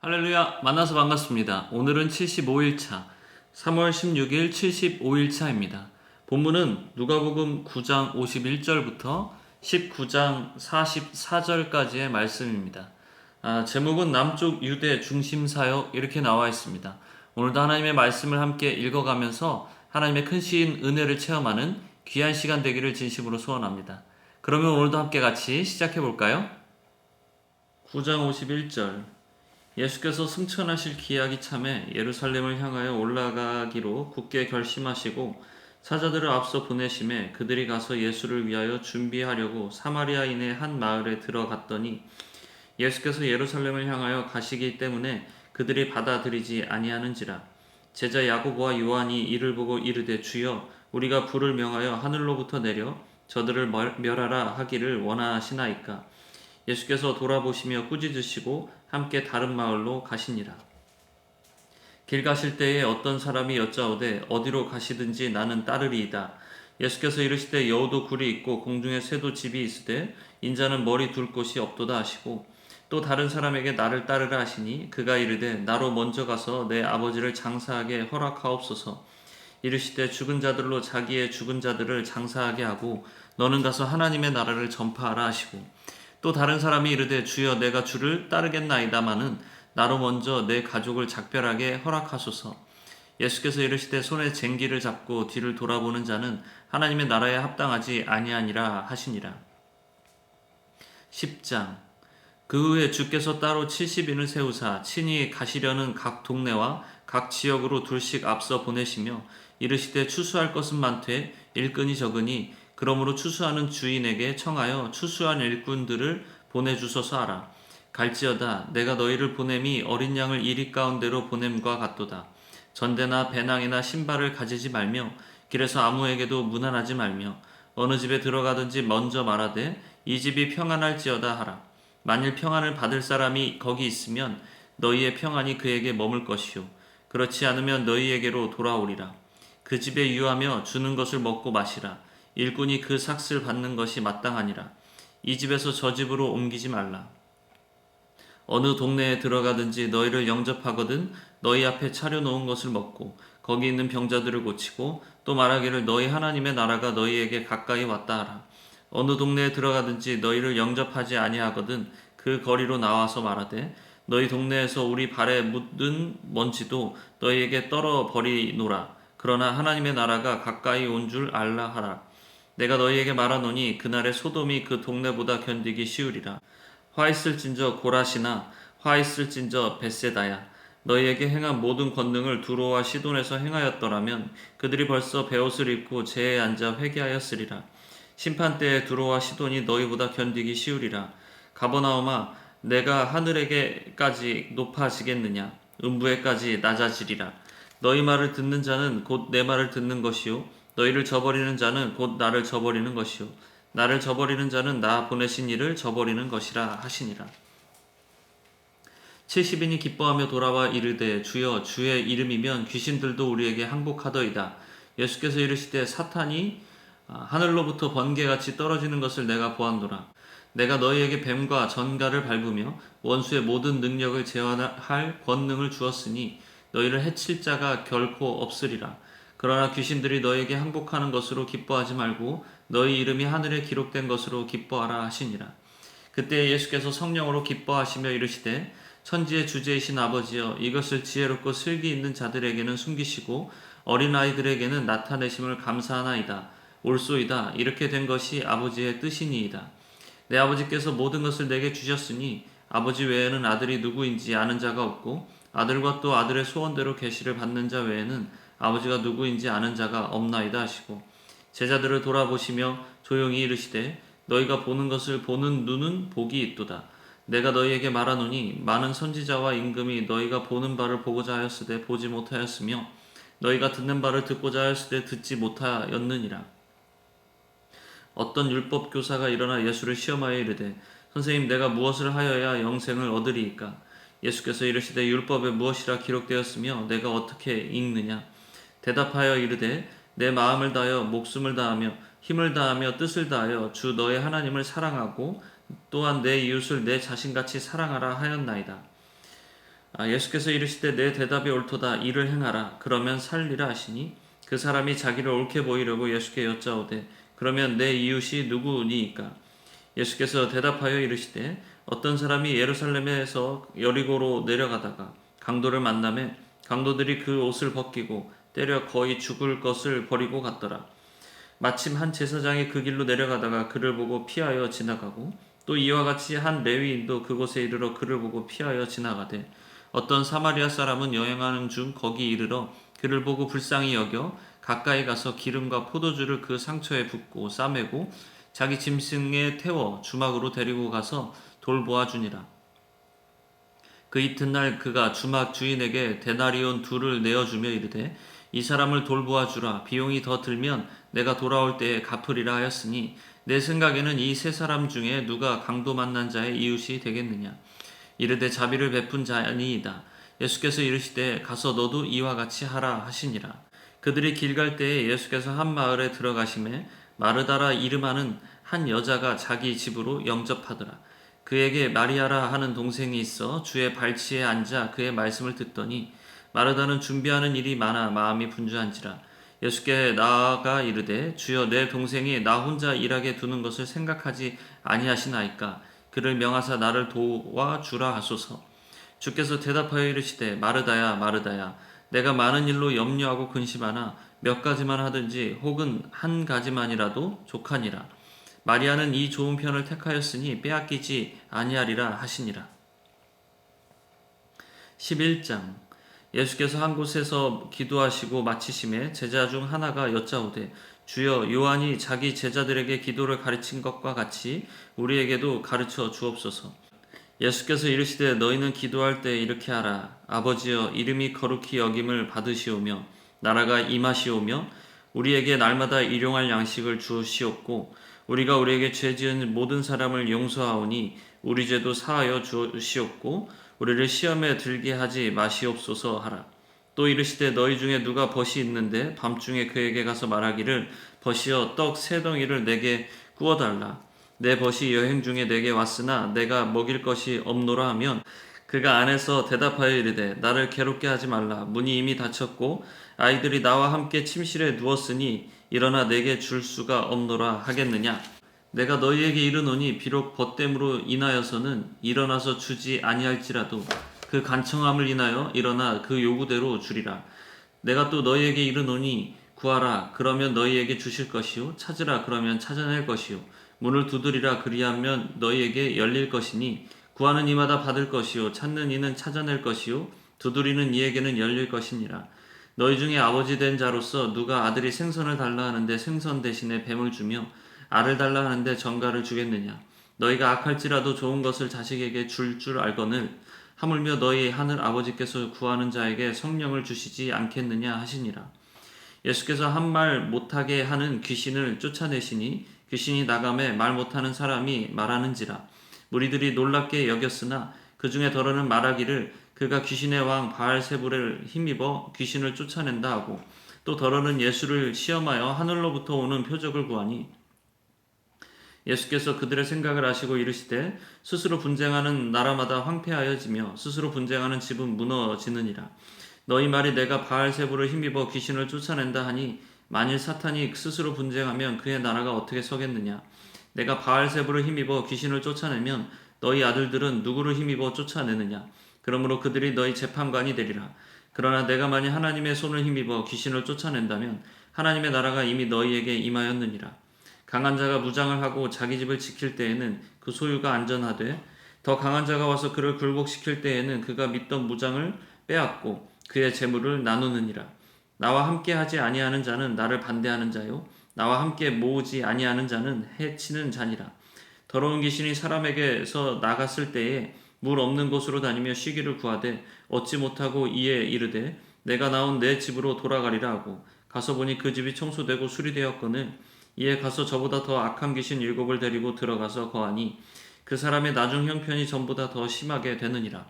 할렐루야, 만나서 반갑습니다. 오늘은 75일차, 3월 16일 75일차입니다. 본문은 누가복음 9장 51절부터 19장 44절까지의 말씀입니다. 제목은 남쪽 유대 중심 사역 이렇게 나와 있습니다. 오늘도 하나님의 말씀을 함께 읽어가면서 하나님의 크신 은혜를 체험하는 귀한 시간 되기를 진심으로 소원합니다. 그러면 오늘도 함께 같이 시작해 볼까요? 9장 51절 예수께서 승천하실 기약이 참에 예루살렘을 향하여 올라가기로 굳게 결심하시고 사자들을 앞서 보내심에 그들이 가서 예수를 위하여 준비하려고 사마리아인의 한 마을에 들어갔더니 예수께서 예루살렘을 향하여 가시기 때문에 그들이 받아들이지 아니하는지라. 제자 야고보와 요한이 이를 보고 이르되 주여 우리가 불을 명하여 하늘로부터 내려 저들을 멸하라 하기를 원하시나이까. 예수께서 돌아보시며 꾸짖으시고 함께 다른 마을로 가시니라. 길 가실 때에 어떤 사람이 여짜오되 어디로 가시든지 나는 따르리이다. 예수께서 이르시되 여우도 굴이 있고 공중에 새도 집이 있으되 인자는 머리 둘 곳이 없도다 하시고 또 다른 사람에게 나를 따르라 하시니 그가 이르되 나로 먼저 가서 내 아버지를 장사하게 허락하옵소서. 이르시되 죽은 자들로 자기의 죽은 자들을 장사하게 하고 너는 가서 하나님의 나라를 전파하라 하시고 또 다른 사람이 이르되 주여 내가 주를 따르겠나이다마는 나로 먼저 내 가족을 작별하게 허락하소서. 예수께서 이르시되 손에 쟁기를 잡고 뒤를 돌아보는 자는 하나님의 나라에 합당하지 아니하니라 하시니라. 10장 그 후에 주께서 따로 70인을 세우사 친히 가시려는 각 동네와 각 지역으로 둘씩 앞서 보내시며 이르시되 추수할 것은 많되 일꾼이 적으니 그러므로 추수하는 주인에게 청하여 추수한 일꾼들을 보내주소서 하라. 갈지어다 내가 너희를 보냄이 어린 양을 이리 가운데로 보냄과 같도다. 전대나 배낭이나 신발을 가지지 말며 길에서 아무에게도 문안하지 말며 어느 집에 들어가든지 먼저 말하되 이 집이 평안할지어다 하라. 만일 평안을 받을 사람이 거기 있으면 너희의 평안이 그에게 머물 것이요 그렇지 않으면 너희에게로 돌아오리라. 그 집에 유하며 주는 것을 먹고 마시라. 일꾼이 그 삭슬 받는 것이 마땅하니라. 이 집에서 저 집으로 옮기지 말라. 어느 동네에 들어가든지 너희를 영접하거든 너희 앞에 차려놓은 것을 먹고 거기 있는 병자들을 고치고 또 말하기를 너희 하나님의 나라가 너희에게 가까이 왔다 하라. 어느 동네에 들어가든지 너희를 영접하지 아니하거든 그 거리로 나와서 말하되 너희 동네에서 우리 발에 묻은 먼지도 너희에게 떨어 버리노라. 그러나 하나님의 나라가 가까이 온 줄 알라 하라. 내가 너희에게 말하노니 그날에 소돔이 그 동네보다 견디기 쉬우리라. 화 있을진저 고라시나 화 있을진저 벳세다야. 너희에게 행한 모든 권능을 두로와 시돈에서 행하였더라면 그들이 벌써 베옷을 입고 제에 앉아 회개하였으리라. 심판때에 두로와 시돈이 너희보다 견디기 쉬우리라. 가버나움아 내가 하늘에게까지 높아지겠느냐 음부에까지 낮아지리라. 너희 말을 듣는 자는 곧 내 말을 듣는 것이요 너희를 저버리는 자는 곧 나를 저버리는 것이요 나를 저버리는 자는 나 보내신 이를 저버리는 것이라 하시니라. 70인이 기뻐하며 돌아와 이르되 주여 주의 이름이면 귀신들도 우리에게 항복하더이다. 예수께서 이르시되 사탄이 하늘로부터 번개같이 떨어지는 것을 내가 보았노라. 내가 너희에게 뱀과 전갈을 밟으며 원수의 모든 능력을 제어할 권능을 주었으니 너희를 해칠 자가 결코 없으리라. 그러나 귀신들이 너희에게 항복하는 것으로 기뻐하지 말고 너희 이름이 하늘에 기록된 것으로 기뻐하라 하시니라. 그때 예수께서 성령으로 기뻐하시며 이르시되 천지의 주제이신 아버지여 이것을 지혜롭고 슬기 있는 자들에게는 숨기시고 어린아이들에게는 나타내심을 감사하나이다. 옳소이다. 이렇게 된 것이 아버지의 뜻이니이다. 내 아버지께서 모든 것을 내게 주셨으니 아버지 외에는 아들이 누구인지 아는 자가 없고 아들과 또 아들의 소원대로 계시를 받는 자 외에는 아버지가 누구인지 아는 자가 없나이다 하시고 제자들을 돌아보시며 조용히 이르시되 너희가 보는 것을 보는 눈은 복이 있도다. 내가 너희에게 말하노니 많은 선지자와 임금이 너희가 보는 바를 보고자 하였으되 보지 못하였으며 너희가 듣는 바를 듣고자 하였으되 듣지 못하였느니라. 어떤 율법 교사가 일어나 예수를 시험하여 이르되 선생님 내가 무엇을 하여야 영생을 얻으리이까. 예수께서 이르시되 율법에 무엇이라 기록되었으며 내가 어떻게 읽느냐. 대답하여 이르되 내 마음을 다하여 목숨을 다하며 힘을 다하며 뜻을 다하여 주 너의 하나님을 사랑하고 또한 내 이웃을 내 자신같이 사랑하라 하였나이다. 예수께서 이르시되 내 대답이 옳도다. 이를 행하라. 그러면 살리라 하시니 그 사람이 자기를 옳게 보이려고 예수께 여짜오되 그러면 내 이웃이 누구니이까? 예수께서 대답하여 이르시되 어떤 사람이 예루살렘에서 여리고로 내려가다가 강도를 만나매 강도들이 그 옷을 벗기고 때려 거의 죽을 것을 버리고 갔더라. 마침 한 제사장이 그 길로 내려가다가 그를 보고 피하여 지나가고 또 이와 같이 한 레위인도 그곳에 이르러 그를 보고 피하여 지나가되 어떤 사마리아 사람은 여행하는 중 거기 이르러 그를 보고 불쌍히 여겨 가까이 가서 기름과 포도주를 그 상처에 붓고 싸매고 자기 짐승에 태워 주막으로 데리고 가서 돌보아 주니라. 그 이튿날 그가 주막 주인에게 데나리온 둘을 내어주며 이르되 이 사람을 돌보아 주라. 비용이 더 들면 내가 돌아올 때에 갚으리라 하였으니 내 생각에는 이 세 사람 중에 누가 강도 만난 자의 이웃이 되겠느냐. 이르되 자비를 베푼 자니이다. 예수께서 이르시되 가서 너도 이와 같이 하라 하시니라. 그들이 길 갈 때에 예수께서 한 마을에 들어가심에 마르다라 이름하는 한 여자가 자기 집으로 영접하더라. 그에게 마리아라 하는 동생이 있어 주의 발치에 앉아 그의 말씀을 듣더니 마르다는 준비하는 일이 많아 마음이 분주한지라. 예수께 나아가 이르되 주여 내 동생이 나 혼자 일하게 두는 것을 생각하지 아니하시나이까? 그를 명하사 나를 도와주라 하소서. 주께서 대답하여 이르시되 마르다야 마르다야 내가 많은 일로 염려하고 근심하나 몇 가지만 하든지 혹은 한 가지만이라도 족하니라. 마리아는 이 좋은 편을 택하였으니 빼앗기지 아니하리라 하시니라. 11장. 예수께서 한 곳에서 기도하시고 마치심에 제자 중 하나가 여짜오되 주여 요한이 자기 제자들에게 기도를 가르친 것과 같이 우리에게도 가르쳐 주옵소서. 예수께서 이르시되 너희는 기도할 때 이렇게 하라. 아버지여 이름이 거룩히 여김을 받으시오며 나라가 임하시오며 우리에게 날마다 일용할 양식을 주시옵고 우리가 우리에게 죄 지은 모든 사람을 용서하오니 우리 죄도 사하여 주시옵고 우리를 시험에 들게 하지 마시옵소서 하라. 또 이르시되 너희 중에 누가 벗이 있는데 밤중에 그에게 가서 말하기를 벗이여 떡 세 덩이를 내게 구워달라. 내 벗이 여행 중에 내게 왔으나 내가 먹일 것이 없노라 하면 그가 안에서 대답하여 이르되 나를 괴롭게 하지 말라. 문이 이미 닫혔고 아이들이 나와 함께 침실에 누웠으니 일어나 내게 줄 수가 없노라 하겠느냐. 내가 너희에게 이르노니 비록 벗됨으로 인하여서는 일어나서 주지 아니할지라도 그 간청함을 인하여 일어나 그 요구대로 주리라. 내가 또 너희에게 이르노니 구하라 그러면 너희에게 주실 것이요 찾으라 그러면 찾아낼 것이요 문을 두드리라 그리하면 너희에게 열릴 것이니 구하는 이마다 받을 것이요 찾는 이는 찾아낼 것이요 두드리는 이에게는 열릴 것이니라. 너희 중에 아버지 된 자로서 누가 아들이 생선을 달라 하는데 생선 대신에 뱀을 주며 알을 달라 하는데 전갈을 주겠느냐. 너희가 악할지라도 좋은 것을 자식에게 줄 알거늘 하물며 너희 하늘 아버지께서 구하는 자에게 성령을 주시지 않겠느냐 하시니라. 예수께서 한 말 못하게 하는 귀신을 쫓아내시니 귀신이 나감에 말 못하는 사람이 말하는지라. 무리들이 놀랍게 여겼으나 그 중에 더러는 말하기를 그가 귀신의 왕 바알세불을 힘입어 귀신을 쫓아낸다 하고 또 더러는 예수를 시험하여 하늘로부터 오는 표적을 구하니 예수께서 그들의 생각을 아시고 이르시되 스스로 분쟁하는 나라마다 황폐하여지며 스스로 분쟁하는 집은 무너지느니라. 너희 말이 내가 바알세불을 힘입어 귀신을 쫓아낸다 하니 만일 사탄이 스스로 분쟁하면 그의 나라가 어떻게 서겠느냐. 내가 바알세불을 힘입어 귀신을 쫓아내면 너희 아들들은 누구를 힘입어 쫓아내느냐. 그러므로 그들이 너희 재판관이 되리라. 그러나 내가 만일 하나님의 손을 힘입어 귀신을 쫓아낸다면 하나님의 나라가 이미 너희에게 임하였느니라. 강한 자가 무장을 하고 자기 집을 지킬 때에는 그 소유가 안전하되 더 강한 자가 와서 그를 굴복시킬 때에는 그가 믿던 무장을 빼앗고 그의 재물을 나누느니라. 나와 함께 하지 아니하는 자는 나를 반대하는 자요 나와 함께 모으지 아니하는 자는 해치는 자니라. 더러운 귀신이 사람에게서 나갔을 때에 물 없는 곳으로 다니며 쉬기를 구하되 얻지 못하고 이에 이르되 내가 나온 내 집으로 돌아가리라 하고 가서 보니 그 집이 청소되고 수리되었거늘 이에 가서 저보다 더 악한 귀신 7을 데리고 들어가서 거하니 그 사람의 나중 형편이 전보다 더 심하게 되느니라.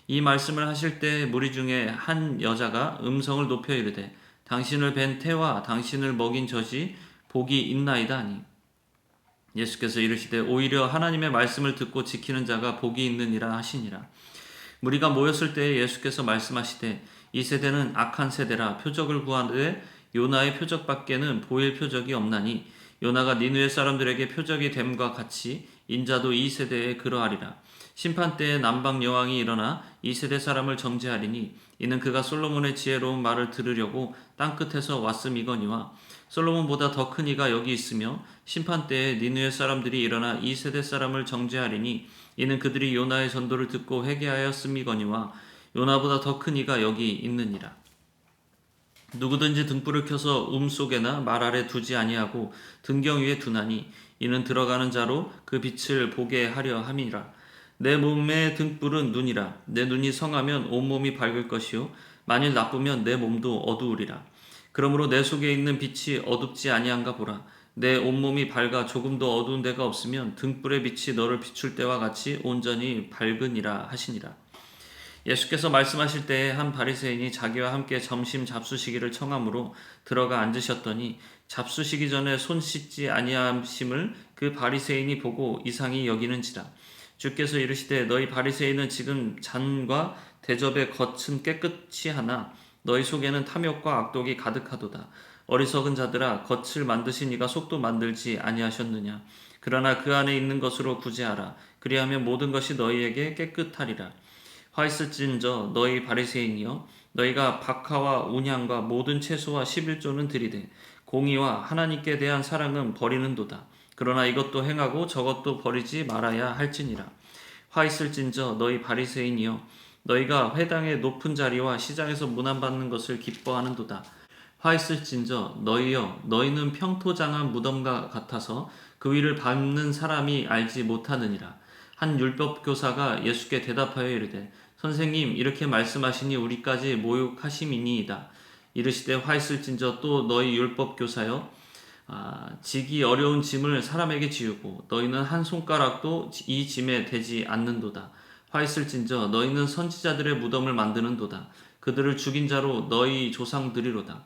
이 말씀을 하실 때 무리 중에 한 여자가 음성을 높여 이르되 당신을 뵌 태와 당신을 먹인 젖이 복이 있나이다 하니 예수께서 이르시되 오히려 하나님의 말씀을 듣고 지키는 자가 복이 있느니라 하시니라. 무리가 모였을 때에 예수께서 말씀하시되 이 세대는 악한 세대라 표적을 구하되 요나의 표적밖에는 보일 표적이 없나니 요나가 니느웨 사람들에게 표적이 됨과 같이 인자도 이 세대에 그러하리라. 심판 때에 남방 여왕이 일어나 이 세대 사람을 정죄하리니 이는 그가 솔로몬의 지혜로운 말을 들으려고 땅끝에서 왔음이거니와 솔로몬보다 더 큰 이가 여기 있으며 심판 때에 니느웨 사람들이 일어나 이 세대 사람을 정죄하리니 이는 그들이 요나의 전도를 듣고 회개하였음이거니와 요나보다 더 큰 이가 여기 있느니라. 누구든지 등불을 켜서 속에나 말 아래 두지 아니하고 등경 위에 두나니 이는 들어가는 자로 그 빛을 보게 하려 함이라. 내 몸의 등불은 눈이라. 내 눈이 성하면 온몸이 밝을 것이요 만일 나쁘면 내 몸도 어두우리라. 그러므로 내 속에 있는 빛이 어둡지 아니한가 보라. 내 온몸이 밝아 조금도 어두운 데가 없으면 등불의 빛이 너를 비출 때와 같이 온전히 밝으니라 하시니라. 예수께서 말씀하실 때에 한 바리새인이 자기와 함께 점심 잡수시기를 청함으로 들어가 앉으셨더니 잡수시기 전에 손 씻지 아니하심을 그 바리새인이 보고 이상히 여기는지라. 주께서 이르시되 너희 바리새인은 지금 잔과 대접의 겉은 깨끗이 하나 너희 속에는 탐욕과 악독이 가득하도다. 어리석은 자들아 겉을 만드신 이가 속도 만들지 아니하셨느냐. 그러나 그 안에 있는 것으로 구제하라. 그리하면 모든 것이 너희에게 깨끗하리라. 화 있을진저 너희 바리새인이여 너희가 박하와 운향과 모든 채소와 11조는 들이되 공의와 하나님께 대한 사랑은 버리는도다. 그러나 이것도 행하고 저것도 버리지 말아야 할지니라. 화 있을진저 너희 바리새인이여 너희가 회당의 높은 자리와 시장에서 문안받는 것을 기뻐하는도다. 화 있을진저 너희여 너희는 평토장한 무덤과 같아서 그 위를 밟는 사람이 알지 못하느니라. 한 율법교사가 예수께 대답하여 이르되 선생님 이렇게 말씀하시니 우리까지 모욕하심이니이다. 이르시되 화 있을진저 또 너희 율법교사여 지기 어려운 짐을 사람에게 지우고 너희는 한 손가락도 이 짐에 대지 않는도다. 화 있을진저 너희는 선지자들의 무덤을 만드는도다. 그들을 죽인 자로 너희 조상들이로다.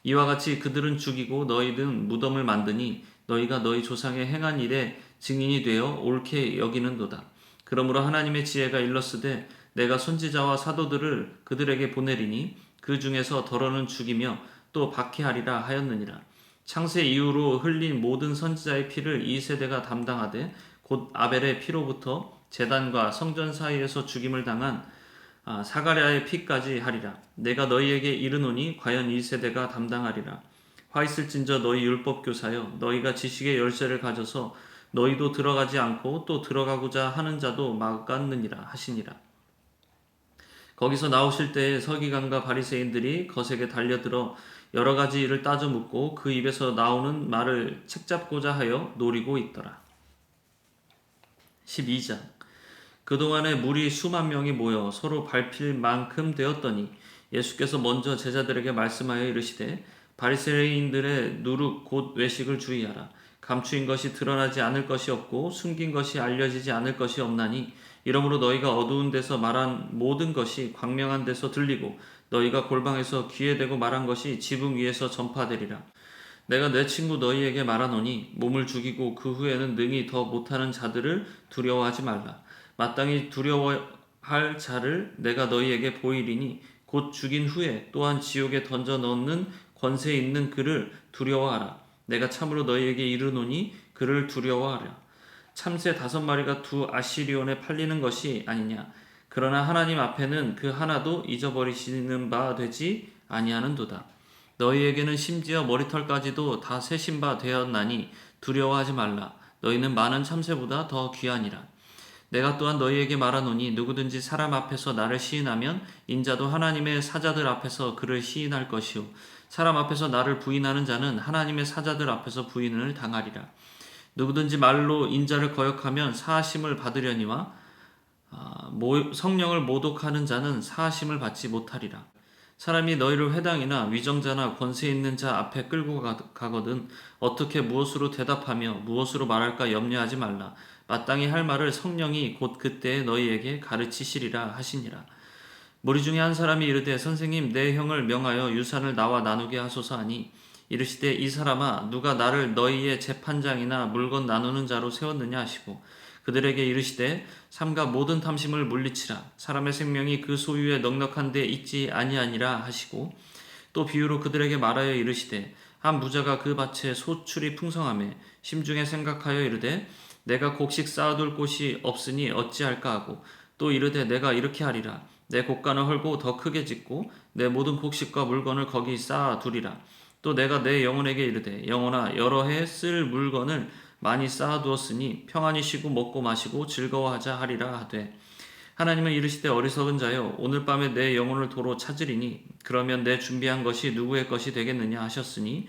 이와 같이 그들은 죽이고 너희는 무덤을 만드니 너희가 너희 조상의 행한 일에 증인이 되어 옳게 여기는도다. 그러므로 하나님의 지혜가 일렀으되 내가 선지자와 사도들을 그들에게 보내리니 그 중에서 더러는 죽이며 또 박해하리라 하였느니라. 창세 이후로 흘린 모든 선지자의 피를 이 세대가 담당하되 곧 아벨의 피로부터 제단과 성전 사이에서 죽임을 당한 사가랴의 피까지 하리라. 내가 너희에게 이르노니 과연 이 세대가 담당하리라. 화 있을진저 너희 율법교사여 너희가 지식의 열쇠를 가져서 너희도 들어가지 않고 또 들어가고자 하는 자도 막았느니라 하시니라. 거기서 나오실 때에 서기관과 바리새인들이 거세게 달려들어 여러 가지 일을 따져 묻고 그 입에서 나오는 말을 책잡고자 하여 노리고 있더라. 12장 그동안에 무리 수만 명이 모여 서로 밟힐 만큼 되었더니 예수께서 먼저 제자들에게 말씀하여 이르시되 바리새인들의 누룩 곧 외식을 주의하라. 감추인 것이 드러나지 않을 것이 없고 숨긴 것이 알려지지 않을 것이 없나니 이러므로 너희가 어두운 데서 말한 모든 것이 광명한 데서 들리고 너희가 골방에서 귀에 대고 말한 것이 지붕 위에서 전파되리라. 내가 내 친구 너희에게 말하노니 몸을 죽이고 그 후에는 능히 더 못하는 자들을 두려워하지 말라. 마땅히 두려워할 자를 내가 너희에게 보이리니 곧 죽인 후에 또한 지옥에 던져 넣는 권세 있는 그를 두려워하라. 내가 참으로 너희에게 이르노니 그를 두려워하라. 참새 5마리가 2 아시리온에 팔리는 것이 아니냐. 그러나 하나님 앞에는 그 하나도 잊어버리시는 바 되지 아니하는도다. 너희에게는 심지어 머리털까지도 다 세신 바 되었나니 두려워하지 말라. 너희는 많은 참새보다 더 귀하니라. 내가 또한 너희에게 말하노니 누구든지 사람 앞에서 나를 시인하면 인자도 하나님의 사자들 앞에서 그를 시인할 것이요 사람 앞에서 나를 부인하는 자는 하나님의 사자들 앞에서 부인을 당하리라. 누구든지 말로 인자를 거역하면 사하심을 받으려니와 성령을 모독하는 자는 사하심을 받지 못하리라. 사람이 너희를 회당이나 위정자나 권세 있는 자 앞에 끌고 가거든 어떻게 무엇으로 대답하며 무엇으로 말할까 염려하지 말라. 마땅히 할 말을 성령이 곧 그때에 너희에게 가르치시리라 하시니라. 무리 중에 한 사람이 이르되 선생님 내 형을 명하여 유산을 나와 나누게 하소서 하니 이르시되 이 사람아 누가 나를 너희의 재판장이나 물건 나누는 자로 세웠느냐 하시고 그들에게 이르시되 삼가 모든 탐심을 물리치라. 사람의 생명이 그 소유에 넉넉한 데 있지 아니하니라 하시고 또 비유로 그들에게 말하여 이르시되 한 부자가 그 밭에 소출이 풍성하매 심중에 생각하여 이르되 내가 곡식 쌓아둘 곳이 없으니 어찌할까 하고 또 이르되 내가 이렇게 하리라. 내 곡간을 헐고 더 크게 짓고 내 모든 곡식과 물건을 거기 쌓아두리라. 또 내가 내 영혼에게 이르되 영혼아 여러 해 쓸 물건을 많이 쌓아두었으니 평안히 쉬고 먹고 마시고 즐거워하자 하리라 하되 하나님은 이르시되 어리석은 자여 오늘 밤에 내 영혼을 도로 찾으리니 그러면 내 준비한 것이 누구의 것이 되겠느냐 하셨으니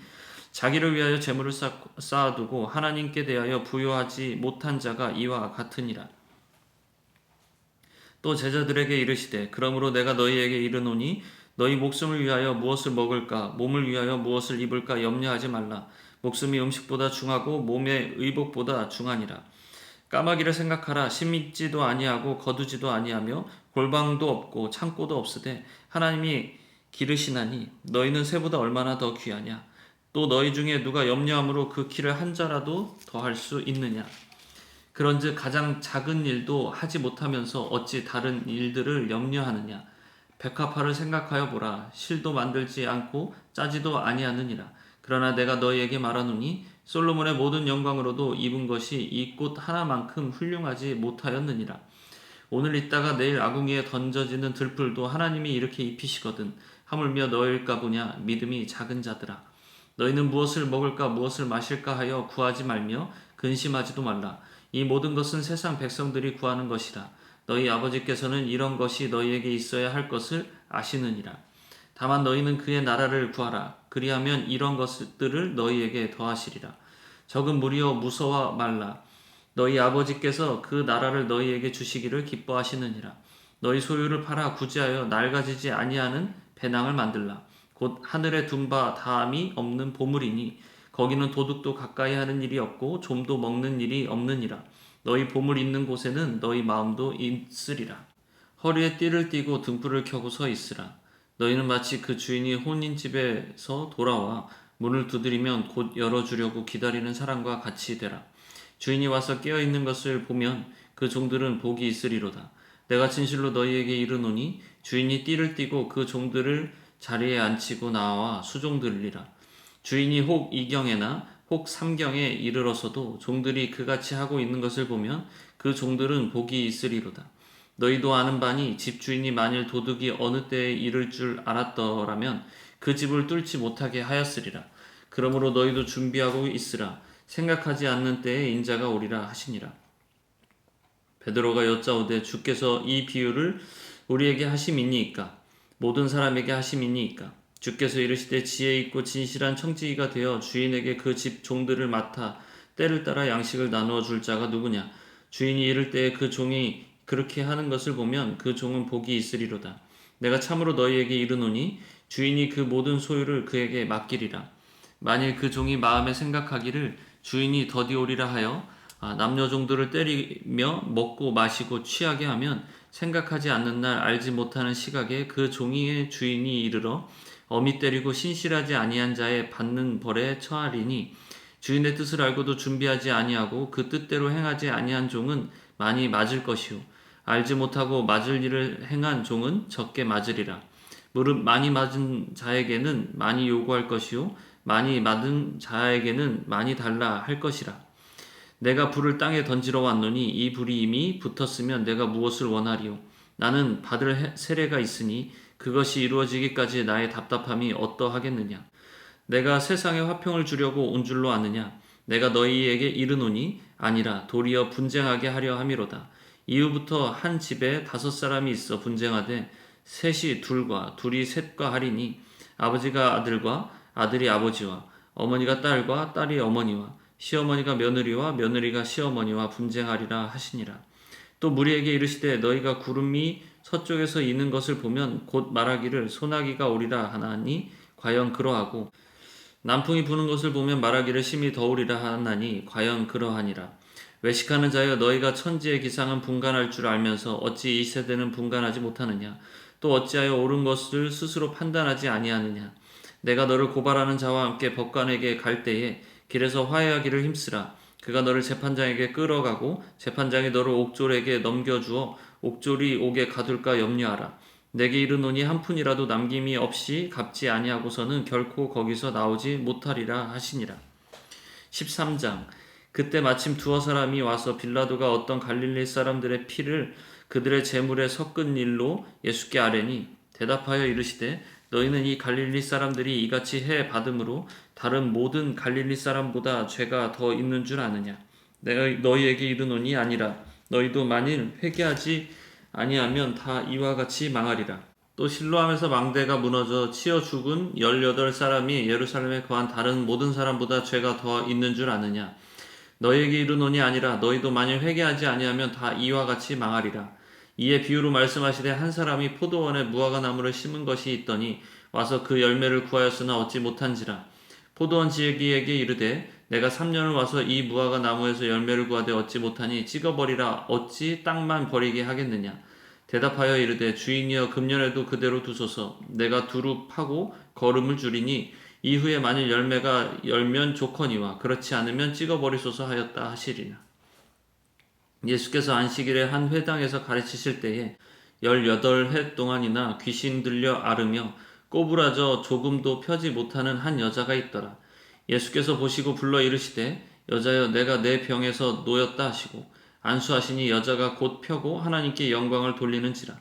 자기를 위하여 재물을 쌓아두고 하나님께 대하여 부요하지 못한 자가 이와 같으니라. 또 제자들에게 이르시되 그러므로 내가 너희에게 이르노니 너희 목숨을 위하여 무엇을 먹을까 몸을 위하여 무엇을 입을까 염려하지 말라. 목숨이 음식보다 중하고 몸의 의복보다 중하니라. 까마귀를 생각하라. 심지도 아니하고 거두지도 아니하며 골방도 없고 창고도 없으되 하나님이 기르시나니 너희는 새보다 얼마나 더 귀하냐. 또 너희 중에 누가 염려함으로 그 키를 한 자라도 더할 수 있느냐. 그런즉 가장 작은 일도 하지 못하면서 어찌 다른 일들을 염려하느냐. 백합화를 생각하여 보라. 실도 만들지 않고 짜지도 아니하느니라. 그러나 내가 너희에게 말하노니 솔로몬의 모든 영광으로도 입은 것이 이 꽃 하나만큼 훌륭하지 못하였느니라. 오늘 있다가 내일 아궁이에 던져지는 들풀도 하나님이 이렇게 입히시거든. 하물며 너희일까 보냐. 믿음이 작은 자들아. 너희는 무엇을 먹을까 무엇을 마실까 하여 구하지 말며 근심하지도 말라. 이 모든 것은 세상 백성들이 구하는 것이라. 너희 아버지께서는 이런 것이 너희에게 있어야 할 것을 아시느니라. 다만 너희는 그의 나라를 구하라. 그리하면 이런 것들을 너희에게 더하시리라. 적은 무리여 무서워 말라. 너희 아버지께서 그 나라를 너희에게 주시기를 기뻐하시느니라. 너희 소유를 팔아 구제하여 낡아지지 아니하는 배낭을 만들라. 곧 하늘에 둔 바 다함이 없는 보물이니 거기는 도둑도 가까이 하는 일이 없고 좀도 먹는 일이 없느니라. 너희 보물 있는 곳에는 너희 마음도 있으리라. 허리에 띠를 띠고 등불을 켜고 서 있으라. 너희는 마치 그 주인이 혼인집에서 돌아와 문을 두드리면 곧 열어주려고 기다리는 사람과 같이 되라. 주인이 와서 깨어있는 것을 보면 그 종들은 복이 있으리로다. 내가 진실로 너희에게 이르노니 주인이 띠를 띠고 그 종들을 자리에 앉히고 나와 수종 들리라. 주인이 혹 이경에나 혹 삼경에 이르러서도 종들이 그같이 하고 있는 것을 보면 그 종들은 복이 있으리로다. 너희도 아는 바니 집주인이 만일 도둑이 어느 때에 이를 줄 알았더라면 그 집을 뚫지 못하게 하였으리라. 그러므로 너희도 준비하고 있으라. 생각하지 않는 때에 인자가 오리라 하시니라. 베드로가 여짜오되 주께서 이 비유를 우리에게 하심이니이까 모든 사람에게 하심이니이까 주께서 이르시되 지혜 있고 진실한 청지기가 되어 주인에게 그 집 종들을 맡아 때를 따라 양식을 나누어 줄 자가 누구냐. 주인이 이를 때에 그 종이 그렇게 하는 것을 보면 그 종은 복이 있으리로다. 내가 참으로 너희에게 이르노니 주인이 그 모든 소유를 그에게 맡기리라. 만일 그 종이 마음에 생각하기를 주인이 더디오리라 하여 남녀 종들을 때리며 먹고 마시고 취하게 하면 생각하지 않는 날 알지 못하는 시각에 그 종이의 주인이 이르러 어미 때리고 신실하지 아니한 자의 받는 벌에 처하리니 주인의 뜻을 알고도 준비하지 아니하고 그 뜻대로 행하지 아니한 종은 많이 맞을 것이요 알지 못하고 맞을 일을 행한 종은 적게 맞으리라. 무릇 많이 맞은 자에게는 많이 요구할 것이요 많이 맞은 자에게는 많이 달라 할 것이라. 내가 불을 땅에 던지러 왔노니 이 불이 이미 붙었으면 내가 무엇을 원하리요. 나는 받을 세례가 있으니 그것이 이루어지기까지 나의 답답함이 어떠하겠느냐. 내가 세상에 화평을 주려고 온 줄로 아느냐. 내가 너희에게 이르노니 아니라 도리어 분쟁하게 하려 함이로다. 이후부터 한 집에 5사람이 있어 분쟁하되 셋이 둘과 둘이 셋과 하리니 아버지가 아들과 아들이 아버지와 어머니가 딸과 딸이 어머니와 시어머니가 며느리와 며느리가 시어머니와 분쟁하리라 하시니라. 또 무리에게 이르시되 너희가 구름이 서쪽에서 이는 것을 보면 곧 말하기를 소나기가 오리라 하나니 과연 그러하고 남풍이 부는 것을 보면 말하기를 심히 더우리라 하나니 과연 그러하니라. 외식하는 자여 너희가 천지의 기상은 분간할 줄 알면서 어찌 이 세대는 분간하지 못하느냐. 또 어찌하여 옳은 것을 스스로 판단하지 아니하느냐. 내가 너를 고발하는 자와 함께 법관에게 갈 때에 길에서 화해하기를 힘쓰라. 그가 너를 재판장에게 끌어가고 재판장이 너를 옥졸에게 넘겨주어 옥졸이 옥에 가둘까 염려하라. 내게 이르노니 한 푼이라도 남김이 없이 갚지 아니하고서는 결코 거기서 나오지 못하리라 하시니라. 13장. 그때 마침 두어 사람이 와서 빌라도가 어떤 갈릴리 사람들의 피를 그들의 제물에 섞은 일로 예수께 아뢰니 대답하여 이르시되 너희는 이 갈릴리 사람들이 이같이 해 받음으로 다른 모든 갈릴리 사람보다 죄가 더 있는 줄 아느냐. 내가 너희에게 이르노니 아니라. 너희도 만일 회개하지 아니하면 다 이와 같이 망하리라. 또 실로암에서 망대가 무너져 치어 죽은 18사람이 예루살렘에 거한 다른 모든 사람보다 죄가 더 있는 줄 아느냐. 너희에게 이르노니 아니라. 너희도 만일 회개하지 아니하면 다 이와 같이 망하리라. 이에 비유로 말씀하시되 한 사람이 포도원에 무화과 나무를 심은 것이 있더니 와서 그 열매를 구하였으나 얻지 못한지라. 포도원 지기에게 이르되 내가 3년을 와서 이 무화과 나무에서 열매를 구하되 얻지 못하니 찍어버리라. 어찌 땅만 버리게 하겠느냐. 대답하여 이르되 주인이여 금년에도 그대로 두소서. 내가 두루 파고 거름을 줄이니 이후에 만일 열매가 열면 좋거니와 그렇지 않으면 찍어버리소서 하였다 하시리라. 예수께서 안식일에 한 회당에서 가르치실 때에 18해 동안이나 귀신 들려 앓으며 꼬부라져 조금도 펴지 못하는 한 여자가 있더라. 예수께서 보시고 불러 이르시되 여자여 내가 내 병에서 놓였다 하시고 안수하시니 여자가 곧 펴고 하나님께 영광을 돌리는지라.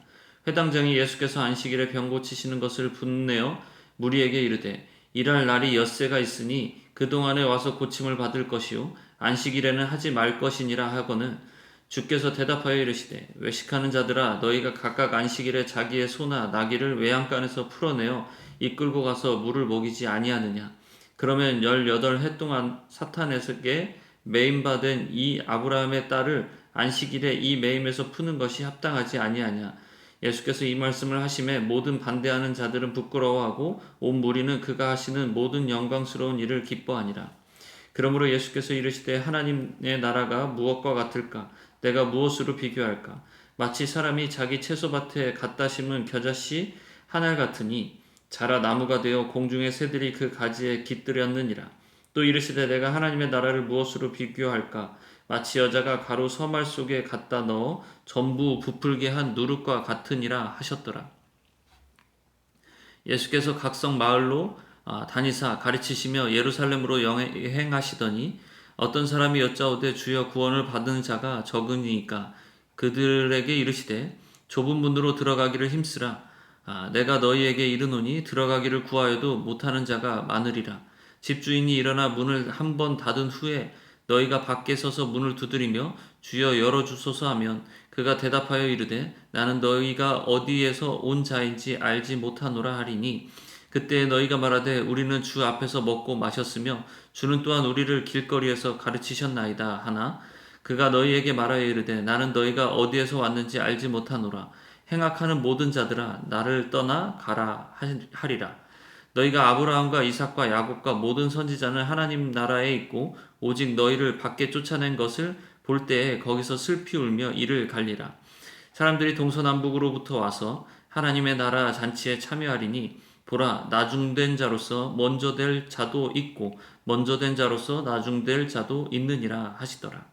회당장이 예수께서 안식일에 병 고치시는 것을 분내어 무리에게 이르되 일할 날이 엿새가 있으니 그동안에 와서 고침을 받을 것이요 안식일에는 하지 말 것이니라 하거늘 주께서 대답하여 이르시되 외식하는 자들아 너희가 각각 안식일에 자기의 소나 나귀를 외양간에서 풀어내어 이끌고 가서 물을 먹이지 아니하느냐. 그러면 18해 동안 사탄에게 매임받은 이 아브라함의 딸을 안식일에 이 매임에서 푸는 것이 합당하지 아니하냐. 예수께서 이 말씀을 하심에 모든 반대하는 자들은 부끄러워하고 온 무리는 그가 하시는 모든 영광스러운 일을 기뻐하니라. 그러므로 예수께서 이르시되 하나님의 나라가 무엇과 같을까? 내가 무엇으로 비교할까? 마치 사람이 자기 채소밭에 갖다 심은 겨자씨 한 알 같으니 자라 나무가 되어 공중의 새들이 그 가지에 깃들였느니라. 또 이르시되 내가 하나님의 나라를 무엇으로 비교할까? 마치 여자가 가루 서말 속에 갖다 넣어 전부 부풀게 한 누룩과 같으니라 하셨더라. 예수께서 각성 마을로 다니사 가르치시며 예루살렘으로 여행하시더니 어떤 사람이 여짜오되 주여 구원을 받은 자가 적으니까 그들에게 이르시되 좁은 문으로 들어가기를 힘쓰라. 내가 너희에게 이르노니 들어가기를 구하여도 못하는 자가 많으리라. 집주인이 일어나 문을 한 번 닫은 후에 너희가 밖에 서서 문을 두드리며 주여 열어주소서 하면 그가 대답하여 이르되 나는 너희가 어디에서 온 자인지 알지 못하노라 하리니 그때 너희가 말하되 우리는 주 앞에서 먹고 마셨으며 주는 또한 우리를 길거리에서 가르치셨나이다 하나 그가 너희에게 말하여 이르되 나는 너희가 어디에서 왔는지 알지 못하노라. 행악하는 모든 자들아 나를 떠나 가라 하리라. 너희가 아브라함과 이삭과 야곱과 모든 선지자는 하나님 나라에 있고 오직 너희를 밖에 쫓아낸 것을 볼 때에 거기서 슬피 울며 이를 갈리라. 사람들이 동서남북으로부터 와서 하나님의 나라 잔치에 참여하리니 보라 나중된 자로서 먼저 될 자도 있고 먼저 된 자로서 나중될 자도 있느니라 하시더라.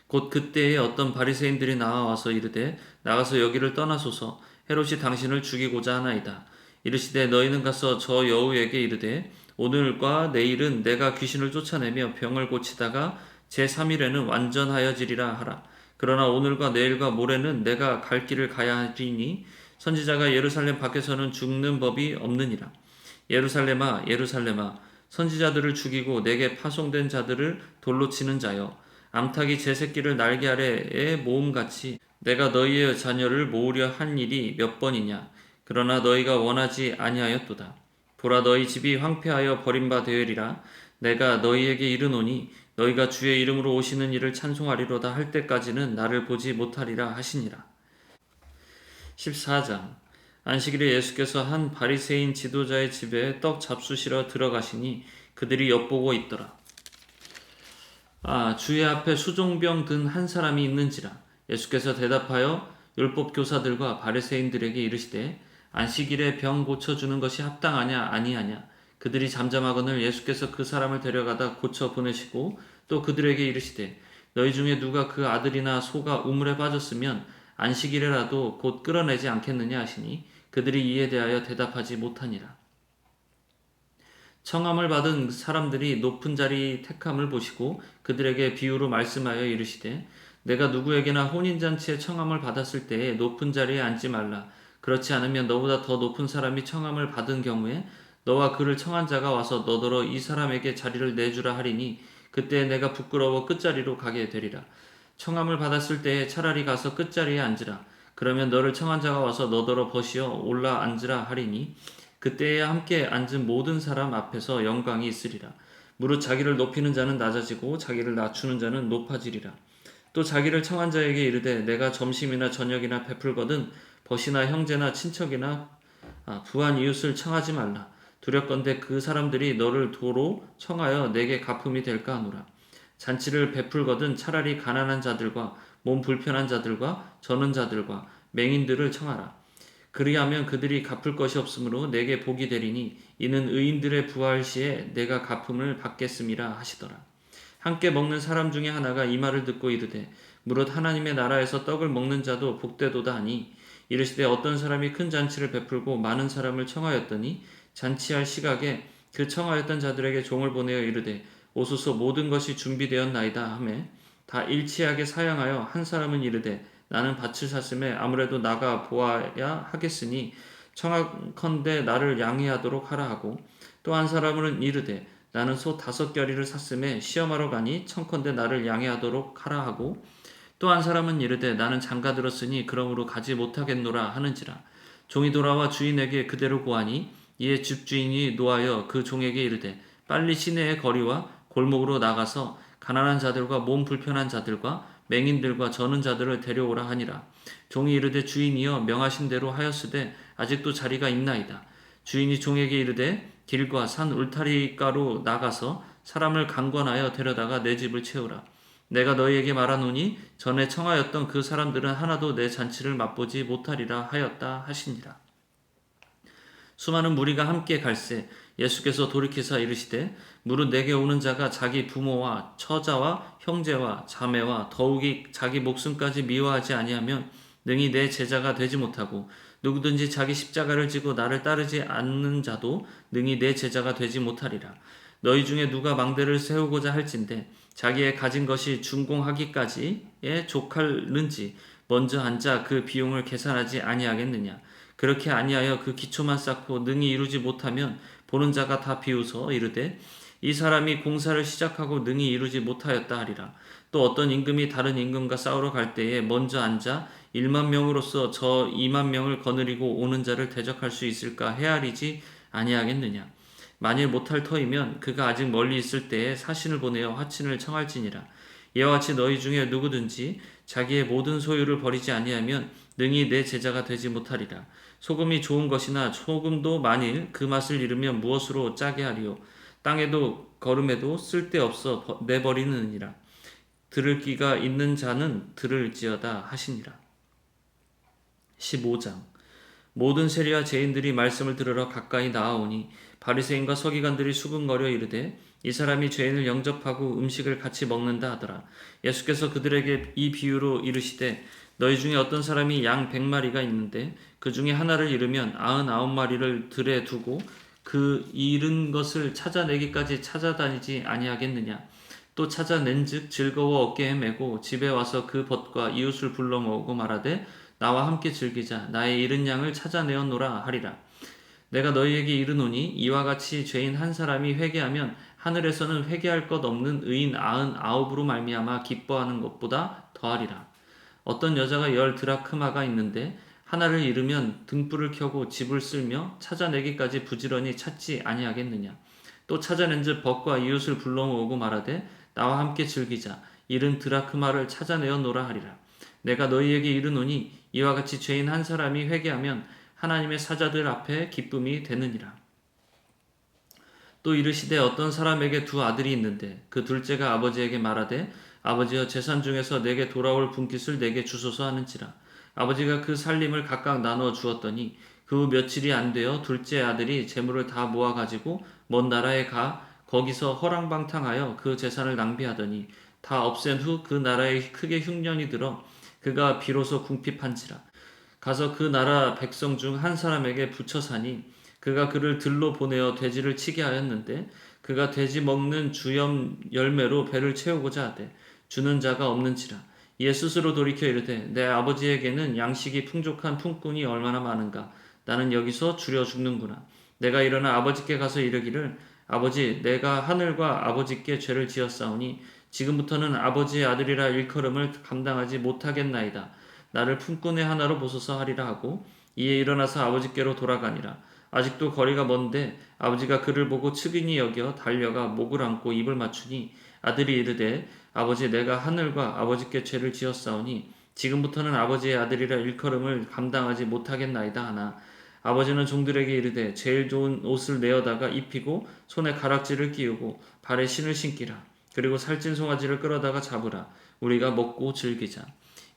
곧 그때에 어떤 바리새인들이 나와서 이르되 나가서 여기를 떠나소서 헤롯이 당신을 죽이고자 하나이다. 이르시되 너희는 가서 저 여우에게 이르되 오늘과 내일은 내가 귀신을 쫓아내며 병을 고치다가 제3일에는 완전하여지리라 하라. 그러나 오늘과 내일과 모레는 내가 갈 길을 가야 하리니 선지자가 예루살렘 밖에서는 죽는 법이 없느니라. 예루살렘아 예루살렘아 선지자들을 죽이고 내게 파송된 자들을 돌로 치는 자여 암탉이 제 새끼를 날개 아래에 모음같이 내가 너희의 자녀를 모으려 한 일이 몇 번이냐. 그러나 너희가 원하지 아니하였도다. 보라 너희 집이 황폐하여 버림바 되으리라. 내가 너희에게 이르노니 너희가 주의 이름으로 오시는 이를 찬송하리로다 할 때까지는 나를 보지 못하리라 하시니라. 14장. 안식일에 예수께서 한 바리새인 지도자의 집에 떡 잡수시러 들어가시니 그들이 엿보고 있더라. 주의 앞에 수종병 든 한 사람이 있는지라. 예수께서 대답하여 율법 교사들과 바리새인들에게 이르시되 안식일에 병 고쳐주는 것이 합당하냐 아니하냐. 그들이 잠잠하거늘 예수께서 그 사람을 데려가다 고쳐 보내시고 또 그들에게 이르시되 너희 중에 누가 그 아들이나 소가 우물에 빠졌으면 안식일에라도 곧 끌어내지 않겠느냐 하시니 그들이 이에 대하여 대답하지 못하니라. 청함을 받은 사람들이 높은 자리 택함을 보시고 그들에게 비유로 말씀하여 이르시되 내가 누구에게나 혼인잔치에 청함을 받았을 때에 높은 자리에 앉지 말라. 그렇지 않으면 너보다 더 높은 사람이 청함을 받은 경우에 너와 그를 청한 자가 와서 너더러 이 사람에게 자리를 내주라 하리니 그때 내가 부끄러워 끝자리로 가게 되리라. 청함을 받았을 때에 차라리 가서 끝자리에 앉으라. 그러면 너를 청한 자가 와서 너더러 버시어 올라 앉으라 하리니 그때에 함께 앉은 모든 사람 앞에서 영광이 있으리라. 무릇 자기를 높이는 자는 낮아지고 자기를 낮추는 자는 높아지리라. 또 자기를 청한 자에게 이르되 내가 점심이나 저녁이나 베풀거든 벗이나 형제나 친척이나 부한 이웃을 청하지 말라. 두렵건대 그 사람들이 너를 도로 청하여 내게 갚음이 될까 하노라. 잔치를 베풀거든 차라리 가난한 자들과 몸 불편한 자들과 저는 자들과 맹인들을 청하라. 그리하면 그들이 갚을 것이 없으므로 내게 복이 되리니 이는 의인들의 부활 시에 내가 갚음을 받겠음이라 하시더라. 함께 먹는 사람 중에 하나가 이 말을 듣고 이르되 무릇 하나님의 나라에서 떡을 먹는 자도 복되도다 하니 이르시되 어떤 사람이 큰 잔치를 베풀고 많은 사람을 청하였더니 잔치할 시각에 그 청하였던 자들에게 종을 보내어 이르되 오소서 모든 것이 준비되었나이다 하매 다 일치하게 사양하여 한 사람은 이르되 나는 밭을 샀음에 아무래도 나가 보아야 하겠으니 청하건대 나를 양해하도록 하라 하고 또 한 사람은 이르되 나는 소 5겨리를 샀음에 시험하러 가니 청컨대 나를 양해하도록 하라 하고 또 한 사람은 이르되 나는 장가 들었으니 그러므로 가지 못하겠노라 하는지라. 종이 돌아와 주인에게 그대로 고하니 이에 집주인이 노하여 그 종에게 이르되 빨리 시내의 거리와 골목으로 나가서 가난한 자들과 몸 불편한 자들과 맹인들과 저는 자들을 데려오라 하니라. 종이 이르되 주인이여 명하신 대로 하였으되 아직도 자리가 있나이다. 주인이 종에게 이르되 길과 산 울타리가로 나가서 사람을 강권하여 데려다가 내 집을 채우라. 내가 너희에게 말하노니 전에 청하였던 그 사람들은 하나도 내 잔치를 맛보지 못하리라 하였다 하시니라. 수많은 무리가 함께 갈새 예수께서 돌이키사 이르시되 무릇 내게 오는 자가 자기 부모와 처자와 형제와 자매와 더욱이 자기 목숨까지 미워하지 아니하면 능히 내 제자가 되지 못하고 누구든지 자기 십자가를 지고 나를 따르지 않는 자도 능히 내 제자가 되지 못하리라. 너희 중에 누가 망대를 세우고자 할진대 자기의 가진 것이 준공하기까지에 족할는지 먼저 앉아 그 비용을 계산하지 아니하겠느냐. 그렇게 아니하여 그 기초만 쌓고 능히 이루지 못하면 보는 자가 다 비웃어 이르되 이 사람이 공사를 시작하고 능히 이루지 못하였다 하리라. 또 어떤 임금이 다른 임금과 싸우러 갈 때에 먼저 앉아 1만 명으로서 저 2만 명을 거느리고 오는 자를 대적할 수 있을까 헤아리지 아니하겠느냐. 만일 못할 터이면 그가 아직 멀리 있을 때에 사신을 보내어 화친을 청할지니라. 이와 같이 너희 중에 누구든지 자기의 모든 소유를 버리지 아니하면 능히 내 제자가 되지 못하리라. 소금이 좋은 것이나 소금도 만일 그 맛을 잃으면 무엇으로 짜게 하리요. 땅에도 거름에도 쓸데없어 내버리느니라. 들을 귀가 있는 자는 들을지어다 하시니라. 15장 모든 세리와 죄인들이 말씀을 들으러 가까이 나아오니 바리새인과 서기관들이 수군거려 이르되 이 사람이 죄인을 영접하고 음식을 같이 먹는다 하더라. 예수께서 그들에게 이 비유로 이르시되 너희 중에 어떤 사람이 양 100마리가 있는데 그 중에 하나를 잃으면 99마리를 들에 두고 그 잃은 것을 찾아내기까지 찾아다니지 아니하겠느냐. 또 찾아낸즉 즐거워 어깨에 메고 집에 와서 그 벗과 이웃을 불러 모으고 말하되 나와 함께 즐기자. 나의 잃은 양을 찾아내었노라 하리라. 내가 너희에게 이르노니 이와 같이 죄인 한 사람이 회개하면 하늘에서는 회개할 것 없는 의인 99으로 말미암아 기뻐하는 것보다 더하리라. 어떤 여자가 10 드라크마가 있는데 하나를 잃으면 등불을 켜고 집을 쓸며 찾아내기까지 부지런히 찾지 아니하겠느냐. 또 찾아낸즉 벗과 이웃을 불러 모으고 말하되 나와 함께 즐기자. 잃은 드라크마를 찾아내었노라 하리라. 내가 너희에게 이르노니 이와 같이 죄인 한 사람이 회개하면 하나님의 사자들 앞에 기쁨이 되느니라. 또 이르시되 어떤 사람에게 2 아들이 있는데 그 둘째가 아버지에게 말하되 아버지여 재산 중에서 내게 돌아올 분깃을 내게 주소서 하는지라. 아버지가 그 살림을 각각 나누어 주었더니 그 후 며칠이 안 되어 둘째 아들이 재물을 다 모아 가지고 먼 나라에 가 거기서 허랑방탕하여 그 재산을 낭비하더니 다 없앤 후 그 나라에 크게 흉년이 들어 그가 비로소 궁핍한지라. 가서 그 나라 백성 중 한 사람에게 붙여 사니 그가 그를 들로 보내어 돼지를 치게 하였는데 그가 돼지 먹는 주염 열매로 배를 채우고자 하되 주는 자가 없는지라. 이에 스스로 돌이켜 이르되 내 아버지에게는 양식이 풍족한 품꾼이 얼마나 많은가. 나는 여기서 줄여 죽는구나. 내가 일어나 아버지께 가서 이르기를 아버지 내가 하늘과 아버지께 죄를 지었사오니 지금부터는 아버지의 아들이라 일컬음을 감당하지 못하겠나이다. 나를 품꾼의 하나로 보소서 하리라 하고 이에 일어나서 아버지께로 돌아가니라. 아직도 거리가 먼데 아버지가 그를 보고 측은히 여겨 달려가 목을 안고 입을 맞추니 아들이 이르되 아버지 내가 하늘과 아버지께 죄를 지었사오니 지금부터는 아버지의 아들이라 일컬음을 감당하지 못하겠나이다 하나 아버지는 종들에게 이르되 제일 좋은 옷을 내어다가 입히고 손에 가락지를 끼우고 발에 신을 신기라. 그리고 살찐 송아지를 끌어다가 잡으라. 우리가 먹고 즐기자.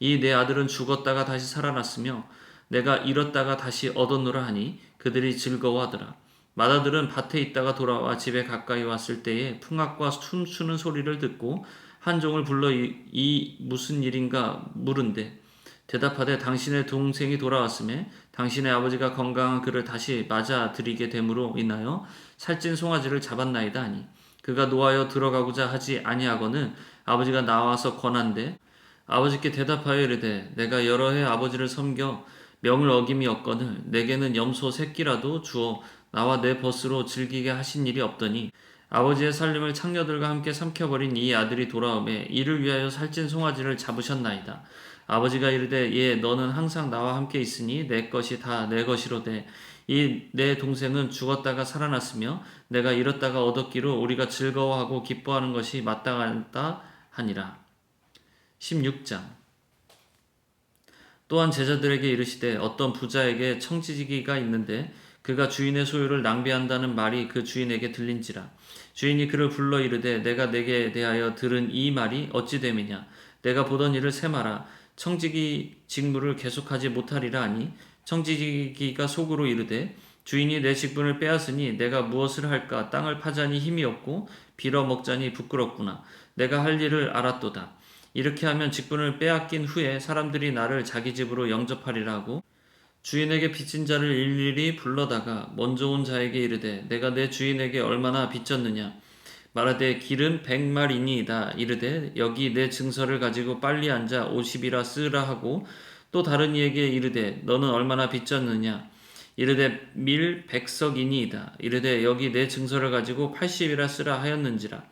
이 내 아들은 죽었다가 다시 살아났으며 내가 잃었다가 다시 얻었노라 하니 그들이 즐거워하더라. 맏아들은 밭에 있다가 돌아와 집에 가까이 왔을 때에 풍악과 춤추는 소리를 듣고 한 종을 불러 이 무슨 일인가 물은데 대답하되 당신의 동생이 돌아왔음에 당신의 아버지가 건강한 그를 다시 맞아들이게 됨으로 인하여 살찐 송아지를 잡았나이다 하니 그가 노하여 들어가고자 하지 아니하거늘 아버지가 나와서 권한대 아버지께 대답하여 이르되 내가 여러 해 아버지를 섬겨 명을 어김이 없거늘 내게는 염소 새끼라도 주어 나와 내 벗으로 즐기게 하신 일이 없더니 아버지의 살림을 창녀들과 함께 삼켜버린 이 아들이 돌아오매 이를 위하여 살찐 송아지를 잡으셨나이다. 아버지가 이르되 예 너는 항상 나와 함께 있으니 내 것이 다 내 것이로되 이 내 동생은 죽었다가 살아났으며 내가 잃었다가 얻었기로 우리가 즐거워하고 기뻐하는 것이 마땅하다 하니라. 16장 또한 제자들에게 이르시되 어떤 부자에게 청지기가 있는데 그가 주인의 소유를 낭비한다는 말이 그 주인에게 들린지라. 주인이 그를 불러 이르되 내가 내게 대하여 들은 이 말이 어찌 됨이냐. 내가 보던 일을 세마라. 청지기 직무를 계속하지 못하리라 하니 청지기가 속으로 이르되 주인이 내 직분을 빼앗으니 내가 무엇을 할까. 땅을 파자니 힘이 없고 빌어먹자니 부끄럽구나. 내가 할 일을 알았도다. 이렇게 하면 직분을 빼앗긴 후에 사람들이 나를 자기 집으로 영접하리라 하고 주인에게 빚진 자를 일일이 불러다가 먼저 온 자에게 이르되 내가 내 주인에게 얼마나 빚졌느냐. 말하되 길은 100말이니이다. 이르되 여기 내 증서를 가지고 빨리 앉아 50이라 쓰라 하고 또 다른 이에게 이르되 너는 얼마나 빚졌느냐. 이르되 밀 100석이니이다. 이르되 여기 내 증서를 가지고 80이라 쓰라 하였는지라.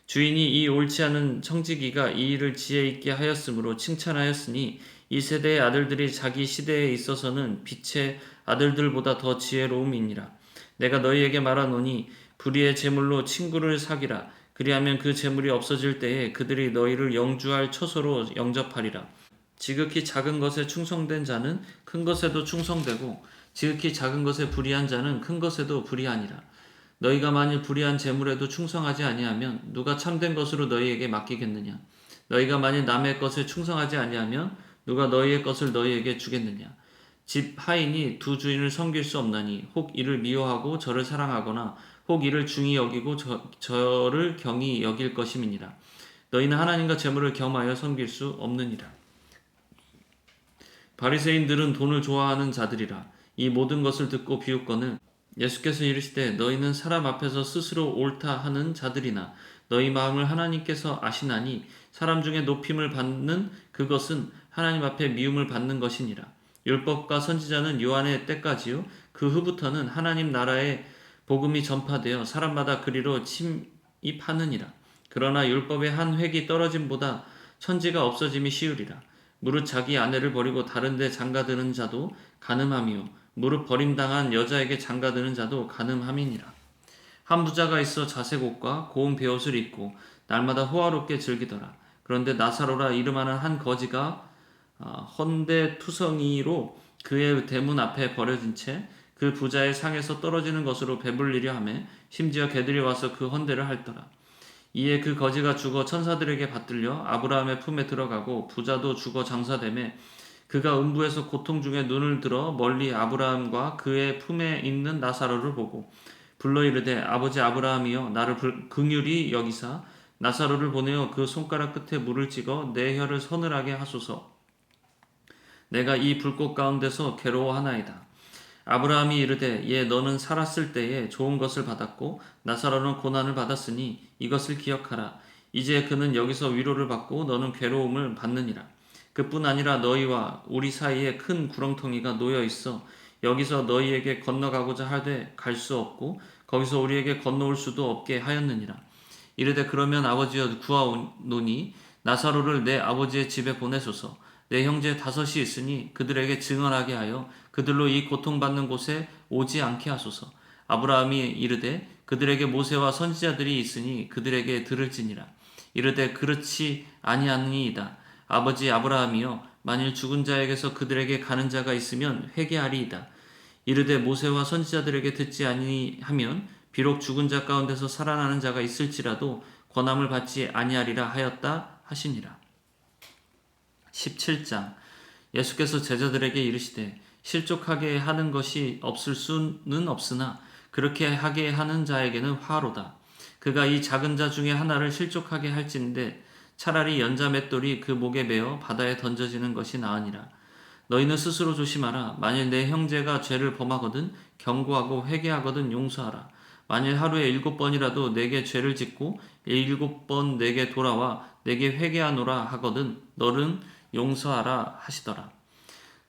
주인이 이 옳지 않은 청지기가 이 일을 지혜 있게 하였으므로 칭찬하였으니 이 세대의 아들들이 자기 시대에 있어서는 빛의 아들들보다 더 지혜로움이니라. 내가 너희에게 말하노니 불의의 재물로 친구를 사기라. 그리하면 그 재물이 없어질 때에 그들이 너희를 영주할 처소로 영접하리라. 지극히 작은 것에 충성된 자는 큰 것에도 충성되고 지극히 작은 것에 불의한 자는 큰 것에도 불의하니라. 너희가 만일 불의한 재물에도 충성하지 아니하면 누가 참된 것으로 너희에게 맡기겠느냐. 너희가 만일 남의 것에 충성하지 아니하면 누가 너희의 것을 너희에게 주겠느냐. 집 하인이 두 주인을 섬길 수 없나니 혹 이를 미워하고 저를 사랑하거나 혹 이를 중히 여기고 저를 경히 여길 것임이니라. 너희는 하나님과 재물을 겸하여 섬길 수 없느니라. 바리새인들은 돈을 좋아하는 자들이라. 이 모든 것을 듣고 비웃거늘 예수께서 이르시되 너희는 사람 앞에서 스스로 옳다 하는 자들이나 너희 마음을 하나님께서 아시나니 사람 중에 높임을 받는 그것은 하나님 앞에 미움을 받는 것이니라. 율법과 선지자는 요한의 때까지요 그 후부터는 하나님 나라의 복음이 전파되어 사람마다 그리로 침입하느니라. 그러나 율법의 한 획이 떨어짐보다 천지가 없어짐이 쉬우리라. 무릇 자기 아내를 버리고 다른 데 장가드는 자도 간음함이요 무릇 버림당한 여자에게 장가드는 자도 간음함이니라. 한 부자가 있어 자색 옷과 고운 베옷을 입고 날마다 호화롭게 즐기더라. 그런데 나사로라 이름하는 한 거지가 헌데투성이로 그의 대문 앞에 버려진 채 그 부자의 상에서 떨어지는 것으로 배불리려 하매 심지어 개들이 와서 그 헌데를 핥더라. 이에 그 거지가 죽어 천사들에게 받들려 아브라함의 품에 들어가고 부자도 죽어 장사되매 그가 음부에서 고통 중에 눈을 들어 멀리 아브라함과 그의 품에 있는 나사로를 보고 불러 이르되 아버지 아브라함이여 나를 긍휼히 여기사 나사로를 보내어 그 손가락 끝에 물을 찍어 내 혀를 서늘하게 하소서. 내가 이 불꽃 가운데서 괴로워하나이다. 아브라함이 이르되 예 너는 살았을 때에 좋은 것을 받았고 나사로는 고난을 받았으니 이것을 기억하라. 이제 그는 여기서 위로를 받고 너는 괴로움을 받느니라. 그뿐 아니라 너희와 우리 사이에 큰 구렁텅이가 놓여 있어 여기서 너희에게 건너가고자 하되 갈 수 없고 거기서 우리에게 건너올 수도 없게 하였느니라. 이르되 그러면 아버지여 구하오노니 나사로를 내 아버지의 집에 보내소서. 내 형제 5이 있으니 그들에게 증언하게 하여 그들로 이 고통받는 곳에 오지 않게 하소서. 아브라함이 이르되 그들에게 모세와 선지자들이 있으니 그들에게 들을지니라. 이르되 그렇지 아니하니이다. 아버지 아브라함이여 만일 죽은 자에게서 그들에게 가는 자가 있으면 회개하리이다. 이르되 모세와 선지자들에게 듣지 아니하면 비록 죽은 자 가운데서 살아나는 자가 있을지라도 권함을 받지 아니하리라 하였다 하시니라. 17장 예수께서 제자들에게 이르시되 실족하게 하는 것이 없을 수는 없으나 그렇게 하게 하는 자에게는 화로다. 그가 이 작은 자 중에 하나를 실족하게 할진대 차라리 연자 맷돌이 그 목에 매어 바다에 던져지는 것이 나으니라. 너희는 스스로 조심하라. 만일 내 형제가 죄를 범하거든 경고하고 회개하거든 용서하라. 만일 하루에 7번이라도 내게 죄를 짓고 7번 내게 돌아와 내게 회개하노라 하거든 너는 용서하라 하시더라.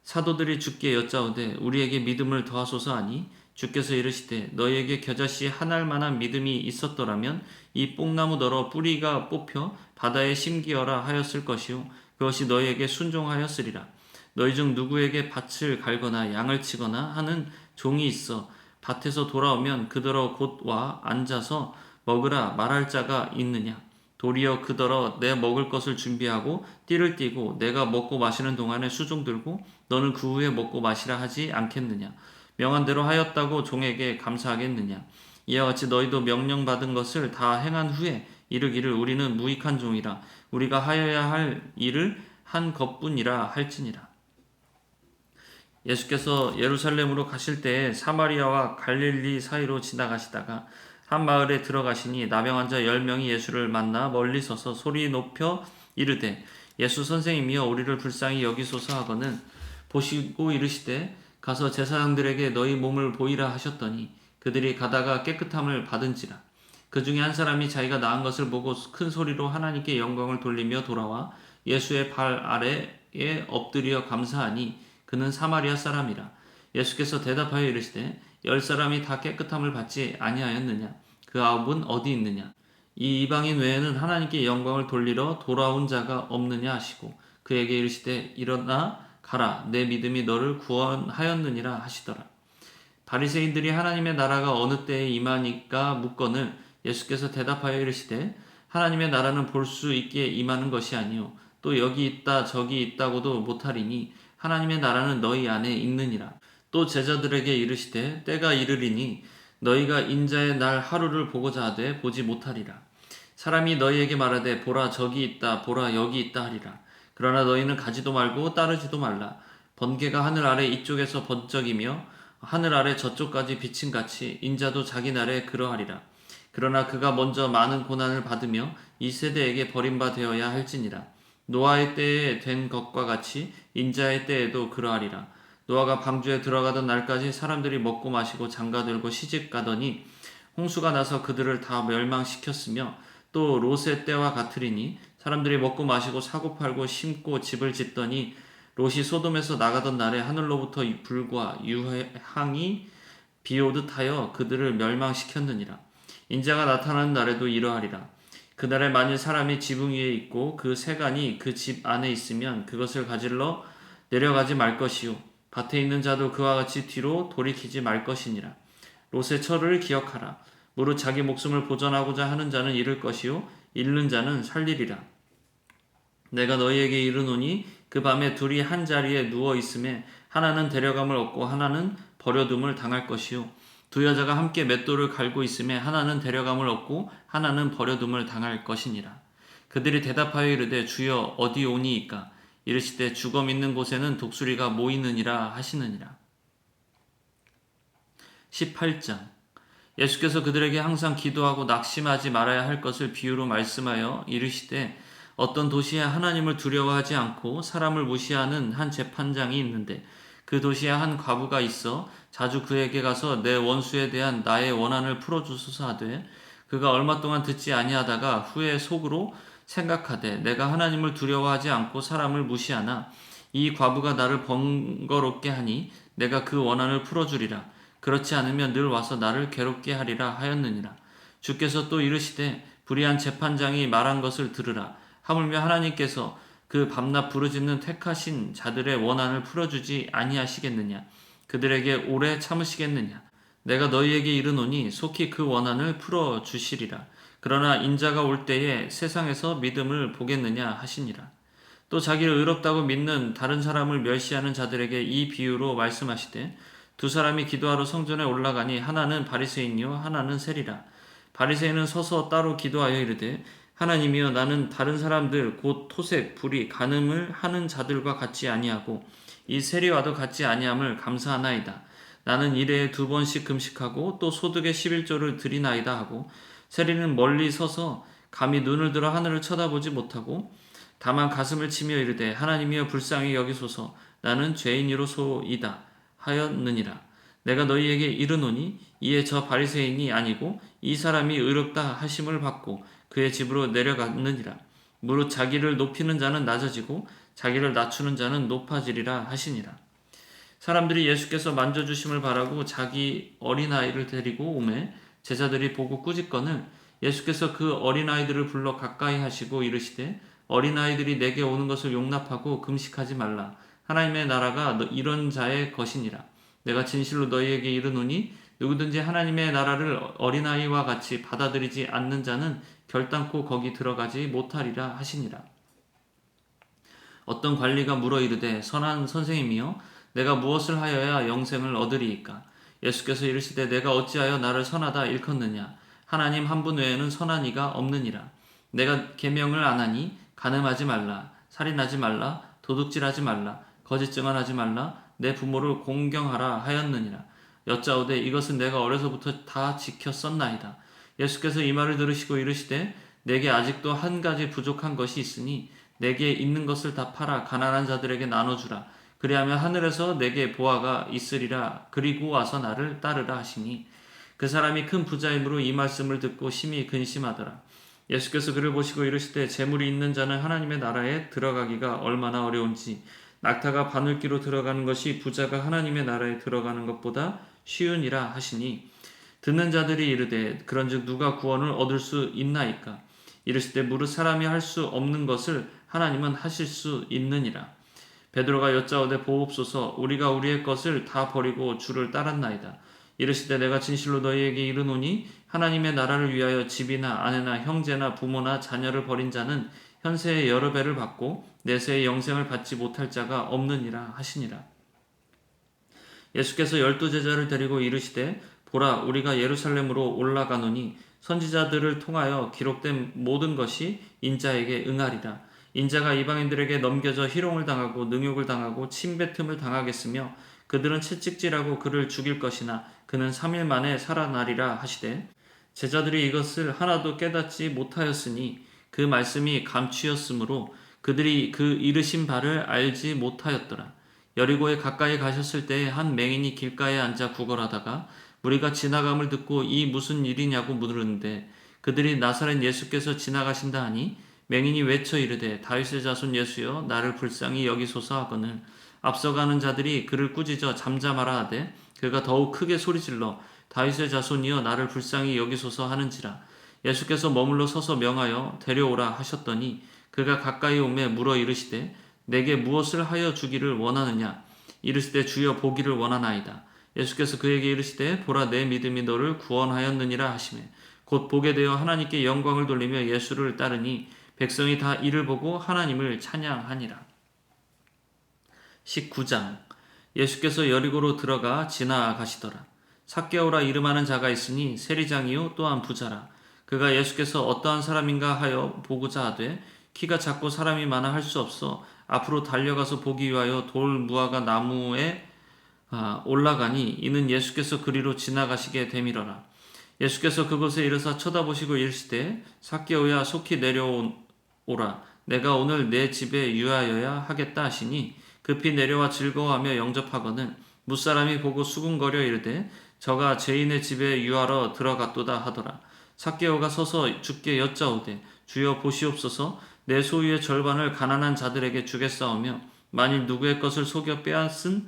사도들이 주께 여짜오되 우리에게 믿음을 더하소서 하니 주께서 이르시되 너희에게 겨자씨 한 알만한 믿음이 있었더라면 이 뽕나무 널어 뿌리가 뽑혀 바다에 심기어라 하였을 것이요 그것이 너희에게 순종하였으리라. 너희 중 누구에게 밭을 갈거나 양을 치거나 하는 종이 있어 밭에서 돌아오면 그더러 곧 와 앉아서 먹으라 말할 자가 있느냐. 도리어 그더러 내 먹을 것을 준비하고 띠를 띠고 내가 먹고 마시는 동안에 수종 들고 너는 그 후에 먹고 마시라 하지 않겠느냐. 명한 대로 하였다고 종에게 감사하겠느냐. 이와 같이 너희도 명령받은 것을 다 행한 후에 이르기를 우리는 무익한 종이라 우리가 하여야 할 일을 한 것뿐이라 할지니라. 예수께서 예루살렘으로 가실 때에 사마리아와 갈릴리 사이로 지나가시다가 한 마을에 들어가시니 나병 환자 10명이 예수를 만나 멀리 서서 소리 높여 이르되 예수 선생님이여 우리를 불쌍히 여기소서 하거늘 보시고 이르시되 가서 제사장들에게 너희 몸을 보이라 하셨더니 그들이 가다가 깨끗함을 받은지라. 그 중에 한 사람이 자기가 나은 것을 보고 큰 소리로 하나님께 영광을 돌리며 돌아와 예수의 발 아래에 엎드려 감사하니 그는 사마리아 사람이라. 예수께서 대답하여 이르시되 10사람이 다 깨끗함을 받지 아니하였느냐. 그 9은 어디 있느냐. 이 이방인 외에는 하나님께 영광을 돌리러 돌아온 자가 없느냐 하시고 그에게 이르시되 일어나 가라 내 믿음이 너를 구원하였느니라 하시더라. 바리새인들이 하나님의 나라가 어느 때에 임하니까 묻거늘 예수께서 대답하여 이르시되 하나님의 나라는 볼 수 있게 임하는 것이 아니요 또 여기 있다 저기 있다고도 못하리니 하나님의 나라는 너희 안에 있느니라. 또 제자들에게 이르시되 때가 이르리니 너희가 인자의 날 하루를 보고자 하되 보지 못하리라. 사람이 너희에게 말하되 보라 저기 있다 보라 여기 있다 하리라. 그러나 너희는 가지도 말고 따르지도 말라. 번개가 하늘 아래 이쪽에서 번쩍이며 하늘 아래 저쪽까지 비친 같이 인자도 자기 날에 그러하리라. 그러나 그가 먼저 많은 고난을 받으며 이 세대에게 버림바 되어야 할지니라. 노아의 때에 된 것과 같이 인자의 때에도 그러하리라. 노아가 방주에 들어가던 날까지 사람들이 먹고 마시고 장가들고 시집가더니 홍수가 나서 그들을 다 멸망시켰으며 또 롯의 때와 같으리니 사람들이 먹고 마시고 사고 팔고 심고 집을 짓더니 롯이 소돔에서 나가던 날에 하늘로부터 불과 유황이 비오듯 하여 그들을 멸망시켰느니라. 인자가 나타나는 날에도 이러하리라. 그날에 만일 사람이 지붕 위에 있고 그 세간이 그 집 안에 있으면 그것을 가질러 내려가지 말 것이요 밭에 있는 자도 그와 같이 뒤로 돌이키지 말 것이니라. 롯의 철을 기억하라. 무릇 자기 목숨을 보전하고자 하는 자는 잃을 것이요 잃는 자는 살리리라. 내가 너희에게 이르노니 그 밤에 둘이 한 자리에 누워 있음에 하나는 데려감을 얻고 하나는 버려둠을 당할 것이요 두 여자가 함께 맷돌을 갈고 있음에 하나는 데려감을 얻고 하나는 버려둠을 당할 것이니라. 그들이 대답하여 이르되 주여 어디 오니이까. 이르시되 주검 있는 곳에는 독수리가 모이느니라 하시느니라. 18장 예수께서 그들에게 항상 기도하고 낙심하지 말아야 할 것을 비유로 말씀하여 이르시되 어떤 도시에 하나님을 두려워하지 않고 사람을 무시하는 한 재판장이 있는데 그 도시에 한 과부가 있어 자주 그에게 가서 내 원수에 대한 나의 원한을 풀어주소서 하되 그가 얼마 동안 듣지 아니하다가 후에 속으로 생각하되 내가 하나님을 두려워하지 않고 사람을 무시하나 이 과부가 나를 번거롭게 하니 내가 그 원한을 풀어주리라. 그렇지 않으면 늘 와서 나를 괴롭게 하리라 하였느니라. 주께서 또 이르시되 불의한 재판장이 말한 것을 들으라. 하물며 하나님께서 그 밤낮 부르짖는 택하신 자들의 원한을 풀어주지 아니하시겠느냐. 그들에게 오래 참으시겠느냐. 내가 너희에게 이르노니 속히 그 원한을 풀어주시리라. 그러나 인자가 올 때에 세상에서 믿음을 보겠느냐 하시니라. 또 자기를 의롭다고 믿는 다른 사람을 멸시하는 자들에게 이 비유로 말씀하시되 두 사람이 기도하러 성전에 올라가니 하나는 바리새인이요 하나는 세리라. 바리새인은 서서 따로 기도하여 이르되 하나님이여 나는 다른 사람들 곧 토색, 불의, 간음을 하는 자들과 같지 아니하고 이 세리와도 같지 아니함을 감사하나이다. 나는 일해에 2번씩 금식하고 또 소득의 11조를 드리나이다 하고 세리는 멀리 서서 감히 눈을 들어 하늘을 쳐다보지 못하고 다만 가슴을 치며 이르되 하나님이여 불쌍히 여기소서 나는 죄인이로소이다 하였느니라. 내가 너희에게 이르노니 이에 저 바리새인이 아니고 이 사람이 의롭다 하심을 받고 그의 집으로 내려갔느니라. 무릇 자기를 높이는 자는 낮아지고 자기를 낮추는 자는 높아지리라 하시니라. 사람들이 예수께서 만져주심을 바라고 자기 어린아이를 데리고 오매 제자들이 보고 꾸짖거늘 예수께서 그 어린아이들을 불러 가까이 하시고 이르시되 어린아이들이 내게 오는 것을 용납하고 금식하지 말라. 하나님의 나라가 이런 자의 것이니라. 내가 진실로 너희에게 이르노니 누구든지 하나님의 나라를 어린아이와 같이 받아들이지 않는 자는 결단코 거기 들어가지 못하리라 하시니라. 어떤 관리가 물어 이르되 선한 선생님이여 내가 무엇을 하여야 영생을 얻으리이까. 예수께서 이르시되 내가 어찌하여 나를 선하다 일컫느냐. 하나님 한 분 외에는 선한 이가 없느니라. 내가 계명을 안 하니 간음하지 말라, 살인하지 말라, 도둑질하지 말라, 거짓 증언하지 말라, 내 부모를 공경하라 하였느니라. 여짜오되 이것은 내가 어려서부터 다 지켰었나이다. 예수께서 이 말을 들으시고 이르시되 내게 아직도 한 가지 부족한 것이 있으니 내게 있는 것을 다 팔아 가난한 자들에게 나눠주라. 그리하면 하늘에서 내게 보화가 있으리라. 그리고 와서 나를 따르라 하시니 그 사람이 큰 부자이므로 이 말씀을 듣고 심히 근심하더라. 예수께서 그를 보시고 이르시되 재물이 있는 자는 하나님의 나라에 들어가기가 얼마나 어려운지 낙타가 바늘기로 들어가는 것이 부자가 하나님의 나라에 들어가는 것보다 쉬우니라 하시니 듣는 자들이 이르되 그런즉 누가 구원을 얻을 수 있나이까. 이르시되 무릇 사람이 할 수 없는 것을 하나님은 하실 수 있느니라. 베드로가 여짜오되 보옵소서 우리가 우리의 것을 다 버리고 주를 따랐나이다. 이르시되 내가 진실로 너희에게 이르노니 하나님의 나라를 위하여 집이나 아내나 형제나 부모나 자녀를 버린 자는 현세의 여러 배를 받고 내세의 영생을 받지 못할 자가 없느니라 하시니라. 예수께서 12제자를 데리고 이르시되 보라 우리가 예루살렘으로 올라가노니 선지자들을 통하여 기록된 모든 것이 인자에게 응하리라. 인자가 이방인들에게 넘겨져 희롱을 당하고 능욕을 당하고 침뱉음을 당하겠으며 그들은 채찍질하고 그를 죽일 것이나 그는 3일 만에 살아나리라 하시되 제자들이 이것을 하나도 깨닫지 못하였으니 그 말씀이 감추였으므로 그들이 그 이르신 바를 알지 못하였더라. 여리고에 가까이 가셨을 때에 한 맹인이 길가에 앉아 구걸하다가 무리가 지나감을 듣고 이 무슨 일이냐고 물으는데 그들이 나사렛 예수께서 지나가신다 하니 맹인이 외쳐 이르되 다윗의 자손 예수여 나를 불쌍히 여기소서 하거늘 앞서가는 자들이 그를 꾸짖어 잠잠하라 하되 그가 더욱 크게 소리질러 다윗의 자손이여 나를 불쌍히 여기소서 하는지라. 예수께서 머물러 서서 명하여 데려오라 하셨더니 그가 가까이 오매 물어 이르시되 내게 무엇을 하여 주기를 원하느냐. 이르시되 주여 보기를 원하나이다. 예수께서 그에게 이르시되 보라 내 믿음이 너를 구원하였느니라 하시매 곧 보게 되어 하나님께 영광을 돌리며 예수를 따르니 백성이 다 이를 보고 하나님을 찬양하니라. 19장 예수께서 여리고로 들어가 지나가시더라. 삭개오라 이름하는 자가 있으니 세리장이요 또한 부자라. 그가 예수께서 어떠한 사람인가 하여 보고자 하되 키가 작고 사람이 많아 할 수 없어 앞으로 달려가서 보기 위하여 돌 무화과 나무에 올라가니 이는 예수께서 그리로 지나가시게 되밀어라. 예수께서 그곳에 이르사 쳐다보시고 이르시되 삭개오야 속히 내려오라 내가 오늘 내 집에 유하여야 하겠다 하시니 급히 내려와 즐거워하며 영접하거늘 무사람이 보고 수군거려 이르되 저가 죄인의 집에 유하러 들어갔도다 하더라. 삭개오가 서서 주께 여짜오되 주여 보시옵소서 내 소유의 절반을 가난한 자들에게 주겠사오며 만일 누구의 것을 속여 빼앗은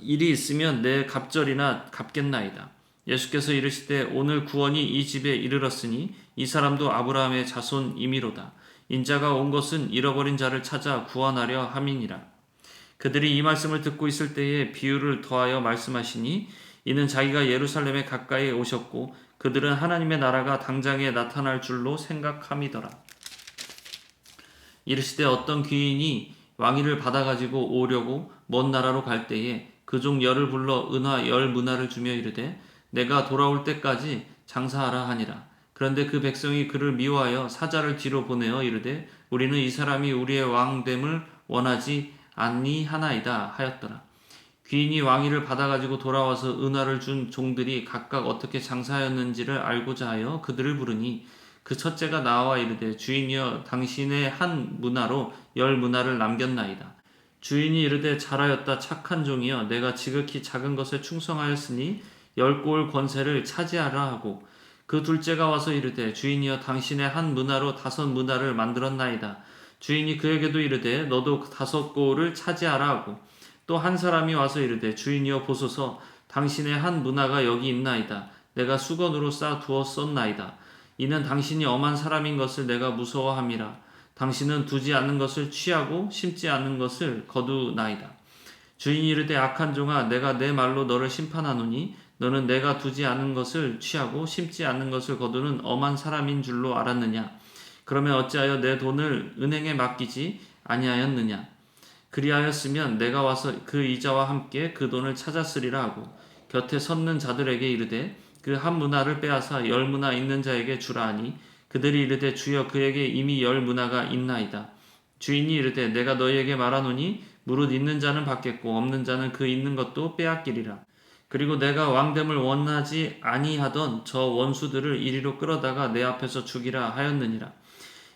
일이 있으면 내 갑절이나 갚겠나이다. 예수께서 이르시되 오늘 구원이 이 집에 이르렀으니 이 사람도 아브라함의 자손이미로다. 인자가 온 것은 잃어버린 자를 찾아 구원하려 함이니라. 그들이 이 말씀을 듣고 있을 때에 비유를 더하여 말씀하시니 이는 자기가 예루살렘에 가까이 오셨고 그들은 하나님의 나라가 당장에 나타날 줄로 생각함이더라. 이르시되 어떤 귀인이 왕위를 받아가지고 오려고 먼 나라로 갈 때에 그 종 열을 불러 은화 10문화를 주며 이르되 내가 돌아올 때까지 장사하라 하니라. 그런데 그 백성이 그를 미워하여 사자를 뒤로 보내어 이르되 우리는 이 사람이 우리의 왕됨을 원하지 아니하나이다 하였더라. 귀인이 왕위를 받아가지고 돌아와서 은화를 준 종들이 각각 어떻게 장사하였는지를 알고자 하여 그들을 부르니 그 첫째가 나와 이르되 주인이여 당신의 한 문화로 10문화를 남겼나이다. 주인이 이르되 잘하였다 착한 종이여 내가 지극히 작은 것에 충성하였으니 10고을 권세를 차지하라 하고 그 둘째가 와서 이르되 주인이여 당신의 한 문화로 5문화를 만들었나이다. 주인이 그에게도 이르되 너도 5고을을 차지하라 하고 또 한 사람이 와서 이르되 주인이여 보소서 당신의 한 문화가 여기 있나이다. 내가 수건으로 싸 두었었나이다. 이는 당신이 엄한 사람인 것을 내가 무서워함이라. 당신은 두지 않는 것을 취하고 심지 않는 것을 거두나이다. 주인이 이르되 악한 종아 내가 내 말로 너를 심판하노니 너는 내가 두지 않은 것을 취하고 심지 않는 것을 거두는 엄한 사람인 줄로 알았느냐. 그러면 어찌하여 내 돈을 은행에 맡기지 아니하였느냐. 그리하였으면 내가 와서 그 이자와 함께 그 돈을 찾았으리라 하고 곁에 섰는 자들에게 이르되 그 한 문화를 빼앗아 10문화 있는 자에게 주라 하니 그들이 이르되 주여 그에게 이미 10문화가 있나이다. 주인이 이르되 내가 너희에게 말하노니 무릇 있는 자는 받겠고 없는 자는 그 있는 것도 빼앗기리라. 그리고 내가 왕됨을 원하지 아니하던 저 원수들을 이리로 끌어다가 내 앞에서 죽이라 하였느니라.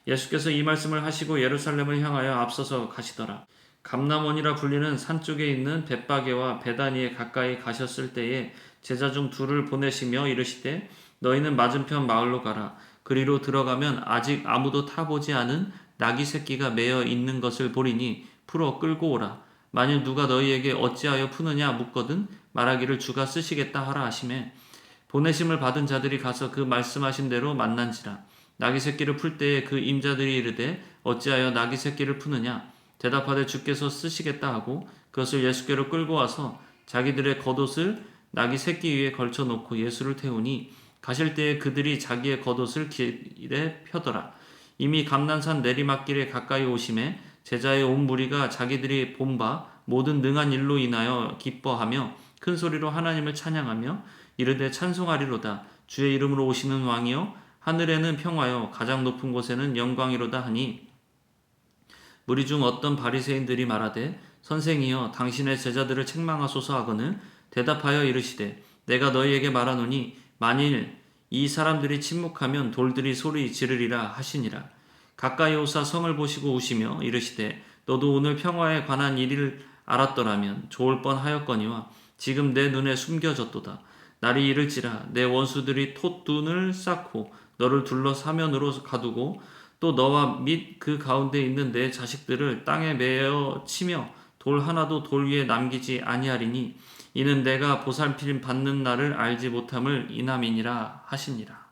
예수께서 이 말씀을 하시고 예루살렘을 향하여 앞서서 가시더라. 감람원이라 불리는 산 쪽에 있는 벳바게와 베다니에 가까이 가셨을 때에 제자 중 둘을 보내시며 이르시되 너희는 맞은편 마을로 가라. 그리로 들어가면 아직 아무도 타보지 않은 나귀 새끼가 매어 있는 것을 보리니 풀어 끌고 오라. 만일 누가 너희에게 어찌하여 푸느냐 묻거든 말하기를 주가 쓰시겠다 하라 하시매 보내심을 받은 자들이 가서 그 말씀하신 대로 만난지라. 나귀 새끼를 풀 때에 그 임자들이 이르되 어찌하여 나귀 새끼를 푸느냐 대답하되 주께서 쓰시겠다 하고 그것을 예수께로 끌고 와서 자기들의 겉옷을 나귀 새끼 위에 걸쳐 놓고 예수를 태우니 가실 때에 그들이 자기의 겉옷을 길에 펴더라. 이미 감난산 내리막길에 가까이 오심에 제자의 온 무리가 자기들이 본 바 모든 능한 일로 인하여 기뻐하며 큰 소리로 하나님을 찬양하며 이르되 찬송하리로다. 주의 이름으로 오시는 왕이여 하늘에는 평화여 가장 높은 곳에는 영광이로다 하니 무리 중 어떤 바리새인들이 말하되 선생이여 당신의 제자들을 책망하소서 하거늘 대답하여 이르시되 내가 너희에게 말하노니 만일 이 사람들이 침묵하면 돌들이 소리 지르리라 하시니라. 가까이 오사 성을 보시고 우시며 이르시되 너도 오늘 평화에 관한 일을 알았더라면 좋을 뻔하였거니와 지금 내 눈에 숨겨졌도다. 날이 이를지라 내 원수들이 톳둔을 쌓고 너를 둘러 사면으로 가두고 또 너와 및 그 가운데 있는 내 자식들을 땅에 매어 치며 돌 하나도 돌 위에 남기지 아니하리니 이는 내가 보살핌 받는 날을 알지 못함을 인함이니라 하시니라.